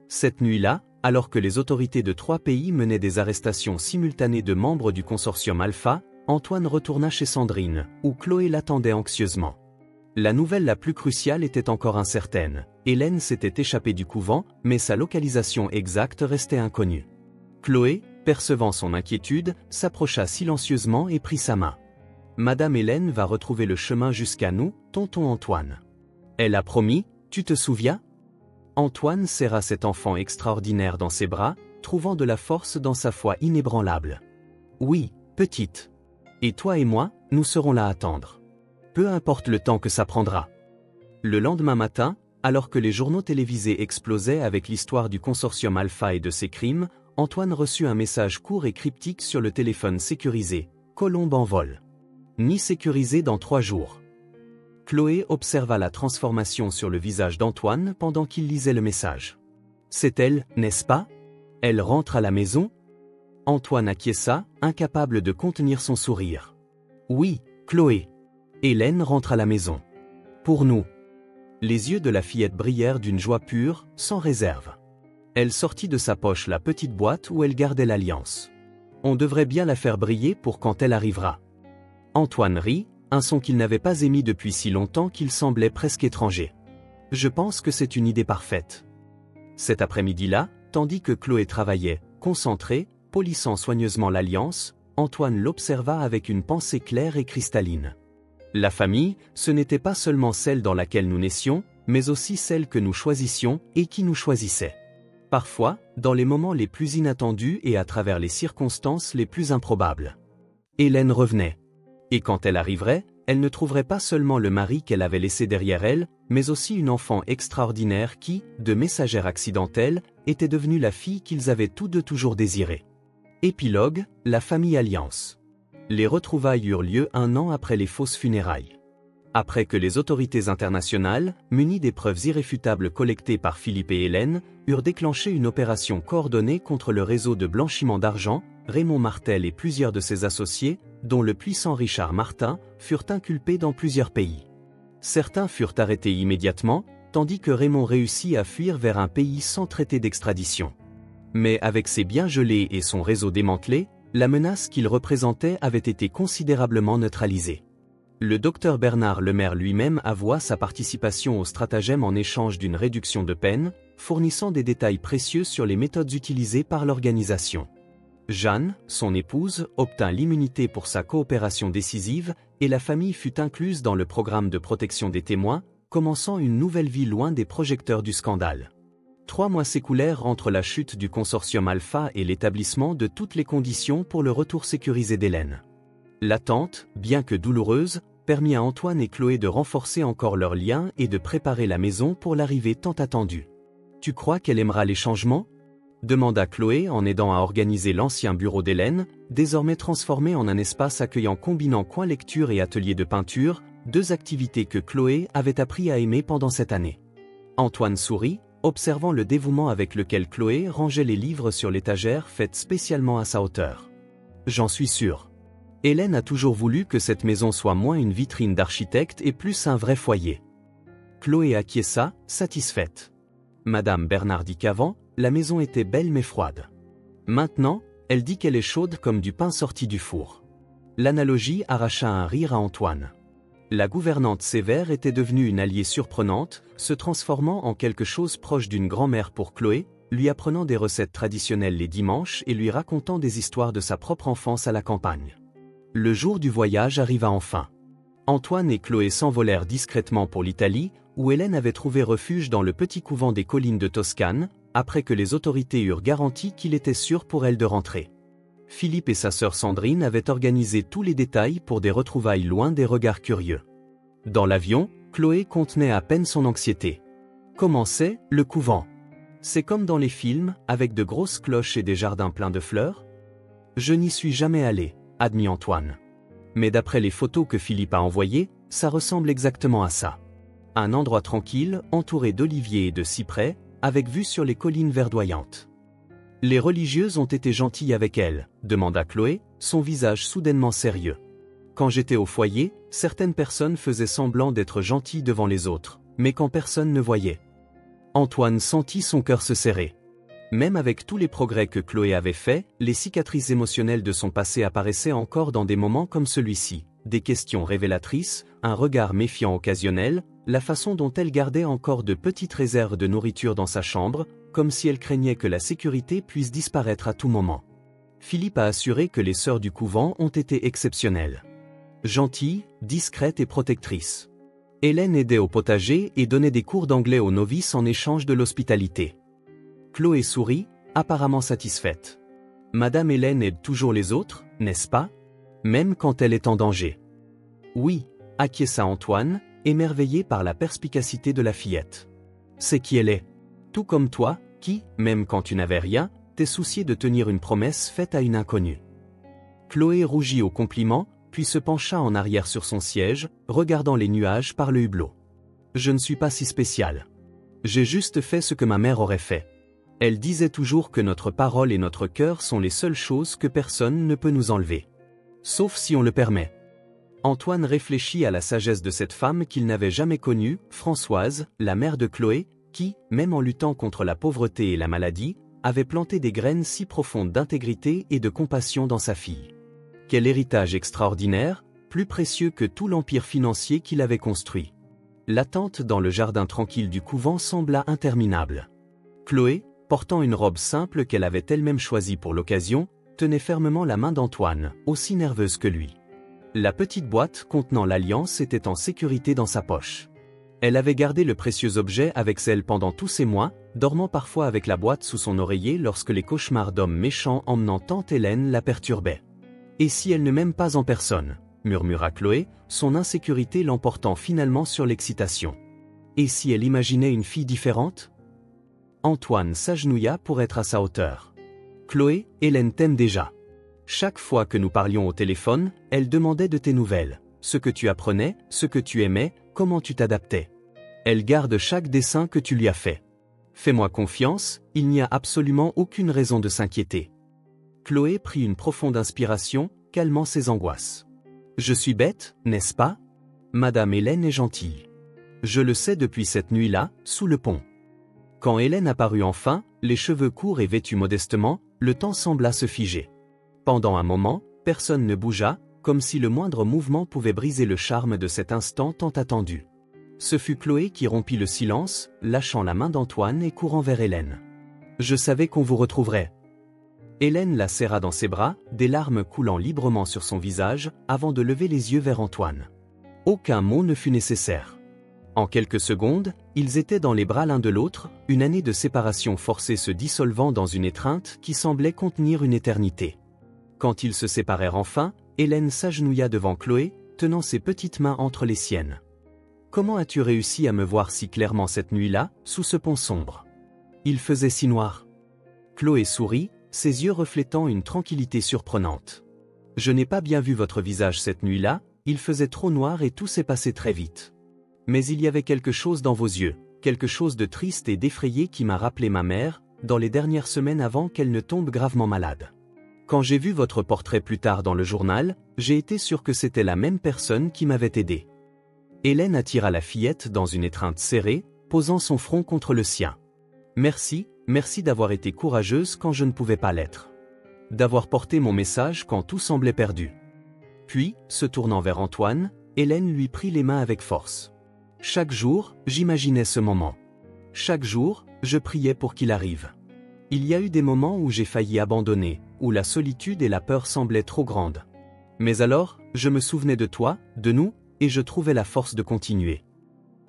Cette nuit-là, alors que les autorités de 3 pays menaient des arrestations simultanées de membres du consortium Alpha, Antoine retourna chez Sandrine, où Chloé l'attendait anxieusement. La nouvelle la plus cruciale était encore incertaine. Hélène s'était échappée du couvent, mais sa localisation exacte restait inconnue. Chloé, percevant son inquiétude, s'approcha silencieusement et prit sa main. Madame Hélène va retrouver le chemin jusqu'à nous, tonton Antoine. Elle a promis, tu te souviens? Antoine serra cet enfant extraordinaire dans ses bras, trouvant de la force dans sa foi inébranlable. Oui, petite. Et toi et moi, nous serons là à attendre. Peu importe le temps que ça prendra. Le lendemain matin, alors que les journaux télévisés explosaient avec l'histoire du consortium Alpha et de ses crimes, Antoine reçut un message court et cryptique sur le téléphone sécurisé. Colombe en vol. Ni sécurisé dans 3 jours. Chloé observa la transformation sur le visage d'Antoine pendant qu'il lisait le message. C'est elle, n'est-ce pas? Elle rentre à la maison? Antoine acquiesça, incapable de contenir son sourire. Oui, Chloé. Hélène rentre à la maison. Pour nous. Les yeux de la fillette brillèrent d'une joie pure, sans réserve. Elle sortit de sa poche la petite boîte où elle gardait l'alliance. On devrait bien la faire briller pour quand elle arrivera. Antoine rit, un son qu'il n'avait pas émis depuis si longtemps qu'il semblait presque étranger. Je pense que c'est une idée parfaite. Cet après-midi-là, tandis que Chloé travaillait, concentrée, polissant soigneusement l'alliance, Antoine l'observa avec une pensée claire et cristalline. La famille, ce n'était pas seulement celle dans laquelle nous naissions, mais aussi celle que nous choisissions et qui nous choisissait. Parfois, dans les moments les plus inattendus et à travers les circonstances les plus improbables. Hélène revenait. Et quand elle arriverait, elle ne trouverait pas seulement le mari qu'elle avait laissé derrière elle, mais aussi une enfant extraordinaire qui, de messagère accidentelle, était devenue la fille qu'ils avaient tous deux toujours désirée. Épilogue, la famille Alliance. Les retrouvailles eurent lieu 1 an après les fausses funérailles. Après que les autorités internationales, munies des preuves irréfutables collectées par Philippe et Hélène, eurent déclenché une opération coordonnée contre le réseau de blanchiment d'argent, Raymond Martel et plusieurs de ses associés, dont le puissant Richard Martin, furent inculpés dans plusieurs pays. Certains furent arrêtés immédiatement, tandis que Raymond réussit à fuir vers un pays sans traité d'extradition. Mais avec ses biens gelés et son réseau démantelé, la menace qu'il représentait avait été considérablement neutralisée. Le docteur Bernard Lemaire lui-même avoua sa participation au stratagème en échange d'une réduction de peine, fournissant des détails précieux sur les méthodes utilisées par l'organisation. Jeanne, son épouse, obtint l'immunité pour sa coopération décisive, et la famille fut incluse dans le programme de protection des témoins, commençant une nouvelle vie loin des projecteurs du scandale. 3 mois s'écoulèrent entre la chute du consortium Alpha et l'établissement de toutes les conditions pour le retour sécurisé d'Hélène. L'attente, bien que douloureuse, permit à Antoine et Chloé de renforcer encore leur lien et de préparer la maison pour l'arrivée tant attendue. « Tu crois qu'elle aimera les changements ?» demanda Chloé en aidant à organiser l'ancien bureau d'Hélène, désormais transformé en un espace accueillant combinant coin lecture et atelier de peinture, 2 activités que Chloé avait appris à aimer pendant cette année. Antoine sourit, observant le dévouement avec lequel Chloé rangeait les livres sur l'étagère faite spécialement à sa hauteur. « J'en suis sûr. Hélène a toujours voulu que cette maison soit moins une vitrine d'architecte et plus un vrai foyer. » Chloé acquiesça, satisfaite. Madame Bernard dit qu'avant, la maison était belle mais froide. Maintenant, elle dit qu'elle est chaude comme du pain sorti du four. L'analogie arracha un rire à Antoine. La gouvernante sévère était devenue une alliée surprenante, se transformant en quelque chose proche d'une grand-mère pour Chloé, lui apprenant des recettes traditionnelles les dimanches et lui racontant des histoires de sa propre enfance à la campagne. Le jour du voyage arriva enfin. Antoine et Chloé s'envolèrent discrètement pour l'Italie, où Hélène avait trouvé refuge dans le petit couvent des collines de Toscane, après que les autorités eurent garanti qu'il était sûr pour elle de rentrer. Philippe et sa sœur Sandrine avaient organisé tous les détails pour des retrouvailles loin des regards curieux. Dans l'avion, Chloé contenait à peine son anxiété. Comment c'est, le couvent? C'est comme dans les films, avec de grosses cloches et des jardins pleins de fleurs? Je n'y suis jamais allé, admit Antoine. Mais d'après les photos que Philippe a envoyées, ça ressemble exactement à ça. Un endroit tranquille, entouré d'oliviers et de cyprès, avec vue sur les collines verdoyantes. Les religieuses ont été gentilles avec elle, demanda Chloé, son visage soudainement sérieux. Quand j'étais au foyer, certaines personnes faisaient semblant d'être gentilles devant les autres, mais quand personne ne voyait. Antoine sentit son cœur se serrer. Même avec tous les progrès que Chloé avait faits, les cicatrices émotionnelles de son passé apparaissaient encore dans des moments comme celui-ci. Des questions révélatrices, un regard méfiant occasionnel, la façon dont elle gardait encore de petites réserves de nourriture dans sa chambre, comme si elle craignait que la sécurité puisse disparaître à tout moment. Philippe a assuré que les sœurs du couvent ont été exceptionnelles. Gentilles, discrètes et protectrices. Hélène aidait au potager et donnait des cours d'anglais aux novices en échange de l'hospitalité. Chloé sourit, apparemment satisfaite. Madame Hélène aide toujours les autres, n'est-ce pas? Même quand elle est en danger. Oui, acquiesça Antoine, émerveillé par la perspicacité de la fillette. C'est qui elle est. Tout comme toi, qui, même quand tu n'avais rien, t'es soucié de tenir une promesse faite à une inconnue. Chloé rougit au compliment, puis se pencha en arrière sur son siège, regardant les nuages par le hublot. Je ne suis pas si spécial. J'ai juste fait ce que ma mère aurait fait. Elle disait toujours que notre parole et notre cœur sont les seules choses que personne ne peut nous enlever. Sauf si on le permet. Antoine réfléchit à la sagesse de cette femme qu'il n'avait jamais connue, Françoise, la mère de Chloé, qui, même en luttant contre la pauvreté et la maladie, avait planté des graines si profondes d'intégrité et de compassion dans sa fille. Quel héritage extraordinaire, plus précieux que tout l'empire financier qu'il avait construit. L'attente dans le jardin tranquille du couvent sembla interminable. Chloé, portant une robe simple qu'elle avait elle-même choisie pour l'occasion, tenait fermement la main d'Antoine, aussi nerveuse que lui. La petite boîte contenant l'alliance était en sécurité dans sa poche. Elle avait gardé le précieux objet avec elle pendant tous ces mois, dormant parfois avec la boîte sous son oreiller lorsque les cauchemars d'hommes méchants emmenant tante Hélène la perturbaient. « Et si elle ne m'aime pas en personne ?» murmura Chloé, son insécurité l'emportant finalement sur l'excitation. « Et si elle imaginait une fille différente ?» Antoine s'agenouilla pour être à sa hauteur. « Chloé, Hélène t'aime déjà. Chaque fois que nous parlions au téléphone, elle demandait de tes nouvelles, ce que tu apprenais, ce que tu aimais, comment tu t'adaptais. Elle garde chaque dessin que tu lui as fait. Fais-moi confiance, il n'y a absolument aucune raison de s'inquiéter. » Chloé prit une profonde inspiration, calmant ses angoisses. « Je suis bête, n'est-ce pas? Madame Hélène est gentille. Je le sais depuis cette nuit-là, sous le pont. » Quand Hélène apparut enfin, les cheveux courts et vêtue modestement, le temps sembla se figer. Pendant un moment, personne ne bougea, comme si le moindre mouvement pouvait briser le charme de cet instant tant attendu. Ce fut Chloé qui rompit le silence, lâchant la main d'Antoine et courant vers Hélène. « Je savais qu'on vous retrouverait. » Hélène la serra dans ses bras, des larmes coulant librement sur son visage, avant de lever les yeux vers Antoine. Aucun mot ne fut nécessaire. En quelques secondes, ils étaient dans les bras l'un de l'autre, une année de séparation forcée se dissolvant dans une étreinte qui semblait contenir une éternité. Quand ils se séparèrent enfin, Hélène s'agenouilla devant Chloé, tenant ses petites mains entre les siennes. « Comment as-tu réussi à me voir si clairement cette nuit-là, sous ce pont sombre? Il faisait si noir. » Chloé sourit, ses yeux reflétant une tranquillité surprenante. « Je n'ai pas bien vu votre visage cette nuit-là, il faisait trop noir et tout s'est passé très vite. Mais il y avait quelque chose dans vos yeux, quelque chose de triste et d'effrayé qui m'a rappelé ma mère, dans les dernières semaines avant qu'elle ne tombe gravement malade. Quand j'ai vu votre portrait plus tard dans le journal, j'ai été sûr que c'était la même personne qui m'avait aidé. » Hélène attira la fillette dans une étreinte serrée, posant son front contre le sien. « Merci, merci d'avoir été courageuse quand je ne pouvais pas l'être. D'avoir porté mon message quand tout semblait perdu. » Puis, se tournant vers Antoine, Hélène lui prit les mains avec force. « Chaque jour, j'imaginais ce moment. Chaque jour, je priais pour qu'il arrive. Il y a eu des moments où j'ai failli abandonner, où la solitude et la peur semblaient trop grandes. Mais alors, je me souvenais de toi, de nous, et je trouvais la force de continuer.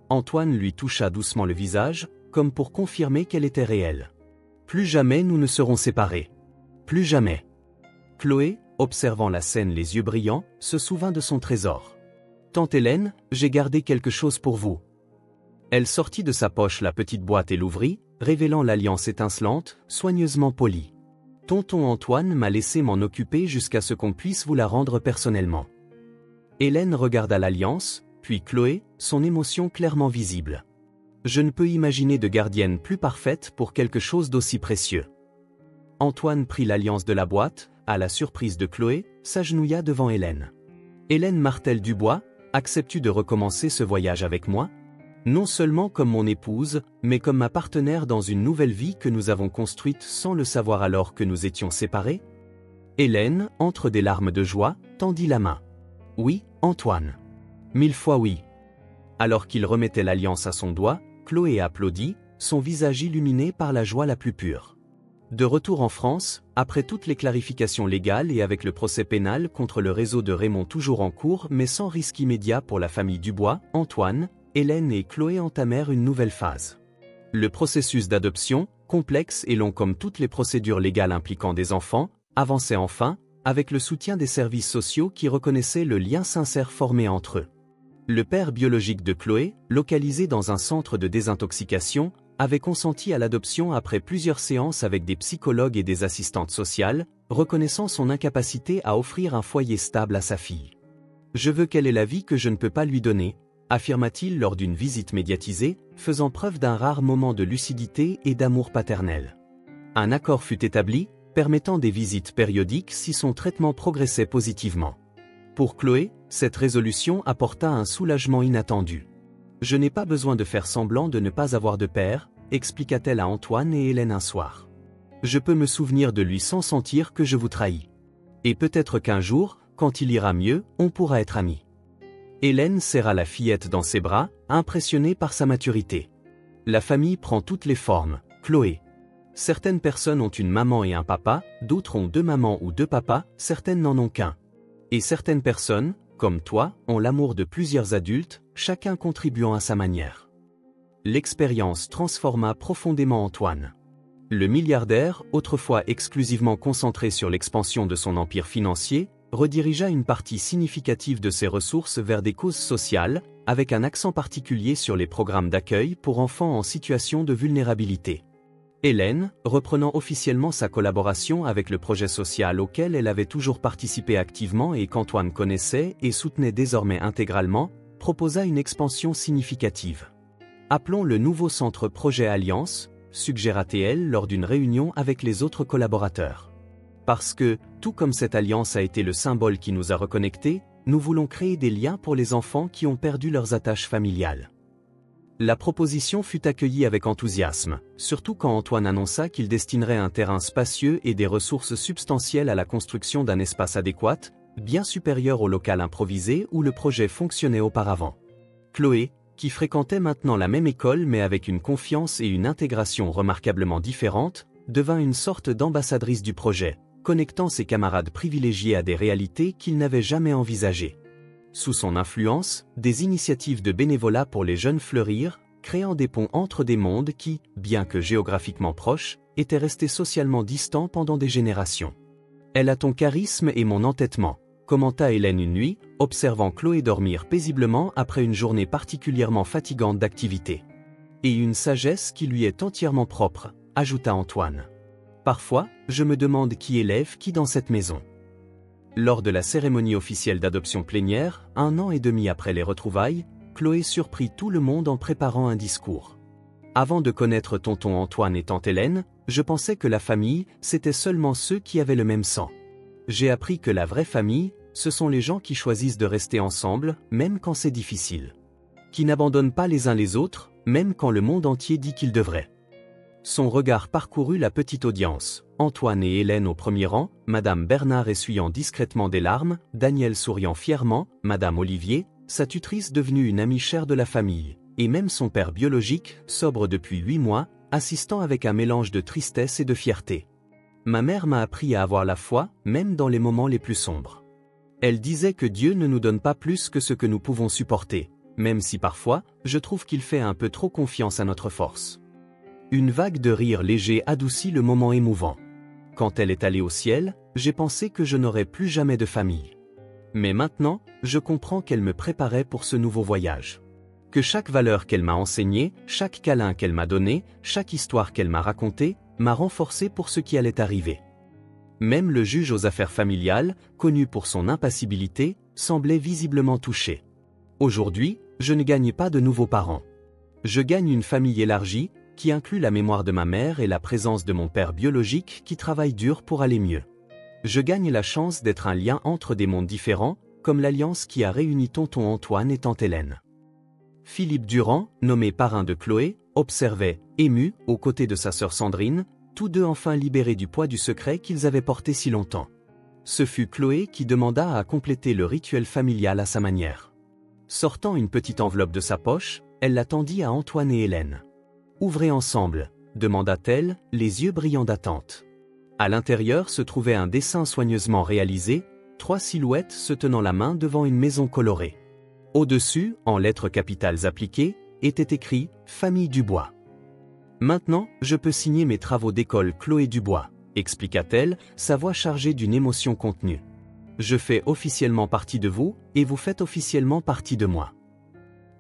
Antoine lui toucha doucement le visage, comme pour confirmer qu'elle était réelle. Plus jamais nous ne serons séparés. Plus jamais. Chloé, observant la scène les yeux brillants, se souvint de son trésor. Tante Hélène, j'ai gardé quelque chose pour vous. Elle sortit de sa poche la petite boîte et l'ouvrit, révélant l'alliance étincelante, soigneusement polie. Tonton Antoine m'a laissé m'en occuper jusqu'à ce qu'on puisse vous la rendre personnellement. Hélène regarda l'alliance, puis Chloé, son émotion clairement visible. Je ne peux imaginer de gardienne plus parfaite pour quelque chose d'aussi précieux. Antoine prit l'alliance de la boîte, à la surprise de Chloé, s'agenouilla devant Hélène. Hélène Martel-Dubois, acceptes-tu de recommencer ce voyage avec moi ? Non seulement comme mon épouse, mais comme ma partenaire dans une nouvelle vie que nous avons construite sans le savoir alors que nous étions séparés ? Hélène, entre des larmes de joie, tendit la main. Oui, Antoine. 1000 fois oui. Alors qu'il remettait l'alliance à son doigt, Chloé applaudit, son visage illuminé par la joie la plus pure. De retour en France, après toutes les clarifications légales et avec le procès pénal contre le réseau de Raymond toujours en cours mais sans risque immédiat pour la famille Dubois, Antoine, Hélène et Chloé entamèrent une nouvelle phase. Le processus d'adoption, complexe et long comme toutes les procédures légales impliquant des enfants, avançait enfin, avec le soutien des services sociaux qui reconnaissaient le lien sincère formé entre eux. Le père biologique de Chloé, localisé dans un centre de désintoxication, avait consenti à l'adoption après plusieurs séances avec des psychologues et des assistantes sociales, reconnaissant son incapacité à offrir un foyer stable à sa fille. « Je veux qu'elle ait la vie que je ne peux pas lui donner », affirma-t-il lors d'une visite médiatisée, faisant preuve d'un rare moment de lucidité et d'amour paternel. Un accord fut établi, permettant des visites périodiques si son traitement progressait positivement. Pour Chloé, cette résolution apporta un soulagement inattendu. « Je n'ai pas besoin de faire semblant de ne pas avoir de père », expliqua-t-elle à Antoine et Hélène un soir. « Je peux me souvenir de lui sans sentir que je vous trahis. Et peut-être qu'un jour, quand il ira mieux, on pourra être amis. » Hélène serra la fillette dans ses bras, impressionnée par sa maturité. La famille prend toutes les formes, Chloé. Certaines personnes ont une maman et un papa, d'autres ont 2 mamans ou 2 papas, certaines n'en ont qu'un. Et certaines personnes, comme toi, ont l'amour de plusieurs adultes, chacun contribuant à sa manière. L'expérience transforma profondément Antoine. Le milliardaire, autrefois exclusivement concentré sur l'expansion de son empire financier, redirigea une partie significative de ses ressources vers des causes sociales, avec un accent particulier sur les programmes d'accueil pour enfants en situation de vulnérabilité. Hélène, reprenant officiellement sa collaboration avec le projet social auquel elle avait toujours participé activement et qu'Antoine connaissait et soutenait désormais intégralement, proposa une expansion significative. « Appelons le nouveau centre Projet Alliance », suggéra-t-elle lors d'une réunion avec les autres collaborateurs. Parce que, tout comme cette alliance a été le symbole qui nous a reconnectés, nous voulons créer des liens pour les enfants qui ont perdu leurs attaches familiales. La proposition fut accueillie avec enthousiasme, surtout quand Antoine annonça qu'il destinerait un terrain spacieux et des ressources substantielles à la construction d'un espace adéquat, bien supérieur au local improvisé où le projet fonctionnait auparavant. Chloé, qui fréquentait maintenant la même école mais avec une confiance et une intégration remarquablement différentes, devint une sorte d'ambassadrice du projet, connectant ses camarades privilégiés à des réalités qu'ils n'avaient jamais envisagées. Sous son influence, des initiatives de bénévolat pour les jeunes fleurirent, créant des ponts entre des mondes qui, bien que géographiquement proches, étaient restés socialement distants pendant des générations. « Elle a ton charisme et mon entêtement », commenta Hélène une nuit, observant Chloé dormir paisiblement après une journée particulièrement fatigante d'activité. « Et une sagesse qui lui est entièrement propre », ajouta Antoine. « Parfois, je me demande qui élève qui dans cette maison. » Lors de la cérémonie officielle d'adoption plénière, 1 an et demi après les retrouvailles, Chloé surprit tout le monde en préparant un discours. « Avant de connaître tonton Antoine et tante Hélène, je pensais que la famille, c'était seulement ceux qui avaient le même sang. J'ai appris que la vraie famille, ce sont les gens qui choisissent de rester ensemble, même quand c'est difficile. Qui n'abandonnent pas les uns les autres, même quand le monde entier dit qu'ils devraient. » Son regard parcourut la petite audience, Antoine et Hélène au premier rang, Madame Bernard essuyant discrètement des larmes, Daniel souriant fièrement, Madame Olivier, sa tutrice devenue une amie chère de la famille, et même son père biologique, sobre depuis 8 mois, assistant avec un mélange de tristesse et de fierté. Ma mère m'a appris à avoir la foi, même dans les moments les plus sombres. Elle disait que Dieu ne nous donne pas plus que ce que nous pouvons supporter, même si parfois, je trouve qu'il fait un peu trop confiance à notre force. Une vague de rire léger adoucit le moment émouvant. Quand elle est allée au ciel, j'ai pensé que je n'aurais plus jamais de famille. Mais maintenant, je comprends qu'elle me préparait pour ce nouveau voyage. Que chaque valeur qu'elle m'a enseignée, chaque câlin qu'elle m'a donné, chaque histoire qu'elle m'a racontée, m'a renforcé pour ce qui allait arriver. Même le juge aux affaires familiales, connu pour son impassibilité, semblait visiblement touché. Aujourd'hui, je ne gagne pas de nouveaux parents. Je gagne une famille élargie, qui inclut la mémoire de ma mère et la présence de mon père biologique qui travaille dur pour aller mieux. Je gagne la chance d'être un lien entre des mondes différents, comme l'alliance qui a réuni tonton Antoine et tante Hélène. Philippe Durand, nommé parrain de Chloé, observait, ému, aux côtés de sa sœur Sandrine, tous deux enfin libérés du poids du secret qu'ils avaient porté si longtemps. Ce fut Chloé qui demanda à compléter le rituel familial à sa manière. Sortant une petite enveloppe de sa poche, elle la tendit à Antoine et Hélène. « Ouvrez ensemble », demanda-t-elle, les yeux brillants d'attente. À l'intérieur se trouvait un dessin soigneusement réalisé, 3 silhouettes se tenant la main devant une maison colorée. Au-dessus, en lettres capitales appliquées, était écrit « Famille Dubois ». « Maintenant, je peux signer mes travaux d'école Chloé Dubois », expliqua-t-elle, sa voix chargée d'une émotion contenue. « Je fais officiellement partie de vous, et vous faites officiellement partie de moi. »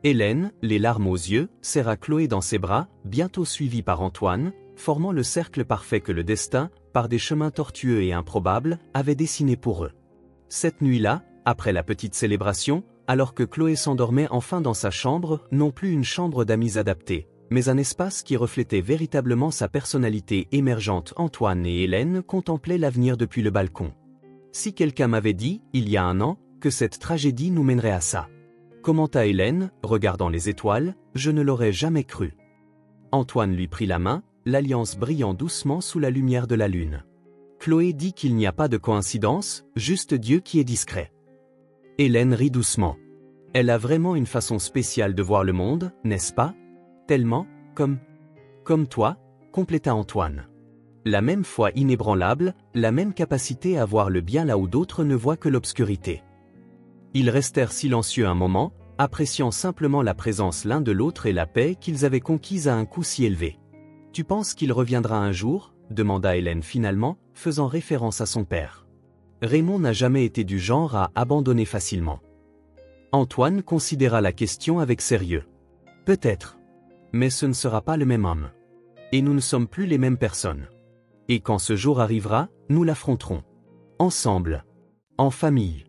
Hélène, les larmes aux yeux, serra Chloé dans ses bras, bientôt suivie par Antoine, formant le cercle parfait que le destin, par des chemins tortueux et improbables, avait dessiné pour eux. Cette nuit-là, après la petite célébration, alors que Chloé s'endormait enfin dans sa chambre, non plus une chambre d'amis adaptée, mais un espace qui reflétait véritablement sa personnalité émergente, Antoine et Hélène contemplaient l'avenir depuis le balcon. Si quelqu'un m'avait dit, il y a un an, que cette tragédie nous mènerait à ça. Commenta Hélène, regardant les étoiles, je ne l'aurais jamais cru. Antoine lui prit la main, l'alliance brillant doucement sous la lumière de la lune. Chloé dit qu'il n'y a pas de coïncidence, juste Dieu qui est discret. Hélène rit doucement. Elle a vraiment une façon spéciale de voir le monde, n'est-ce pas? Tellement, comme toi, compléta Antoine. La même foi inébranlable, la même capacité à voir le bien là où d'autres ne voient que l'obscurité. Ils restèrent silencieux un moment, appréciant simplement la présence l'un de l'autre et la paix qu'ils avaient conquise à un coût si élevé. « Tu penses qu'il reviendra un jour ?» demanda Hélène finalement, faisant référence à son père. Raymond n'a jamais été du genre à abandonner facilement. Antoine considéra la question avec sérieux. « Peut-être. Mais ce ne sera pas le même homme. Et nous ne sommes plus les mêmes personnes. Et quand ce jour arrivera, nous l'affronterons. Ensemble. En famille. »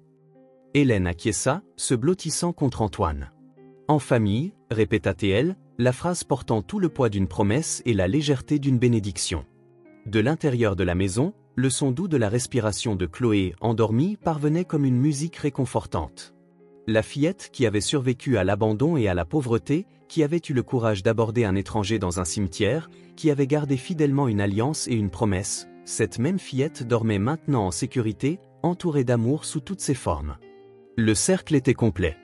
Hélène acquiesça, se blottissant contre Antoine. « En famille », répéta-t-elle, la phrase portant tout le poids d'une promesse et la légèreté d'une bénédiction. De l'intérieur de la maison, le son doux de la respiration de Chloé, endormie, parvenait comme une musique réconfortante. La fillette qui avait survécu à l'abandon et à la pauvreté, qui avait eu le courage d'aborder un étranger dans un cimetière, qui avait gardé fidèlement une alliance et une promesse, cette même fillette dormait maintenant en sécurité, entourée d'amour sous toutes ses formes. Le cercle était complet.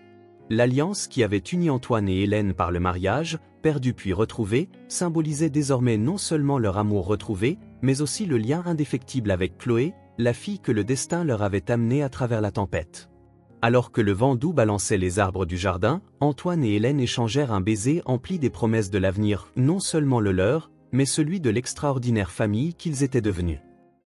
L'alliance qui avait uni Antoine et Hélène par le mariage, perdu puis retrouvé, symbolisait désormais non seulement leur amour retrouvé, mais aussi le lien indéfectible avec Chloé, la fille que le destin leur avait amenée à travers la tempête. Alors que le vent doux balançait les arbres du jardin, Antoine et Hélène échangèrent un baiser empli des promesses de l'avenir, non seulement le leur, mais celui de l'extraordinaire famille qu'ils étaient devenus.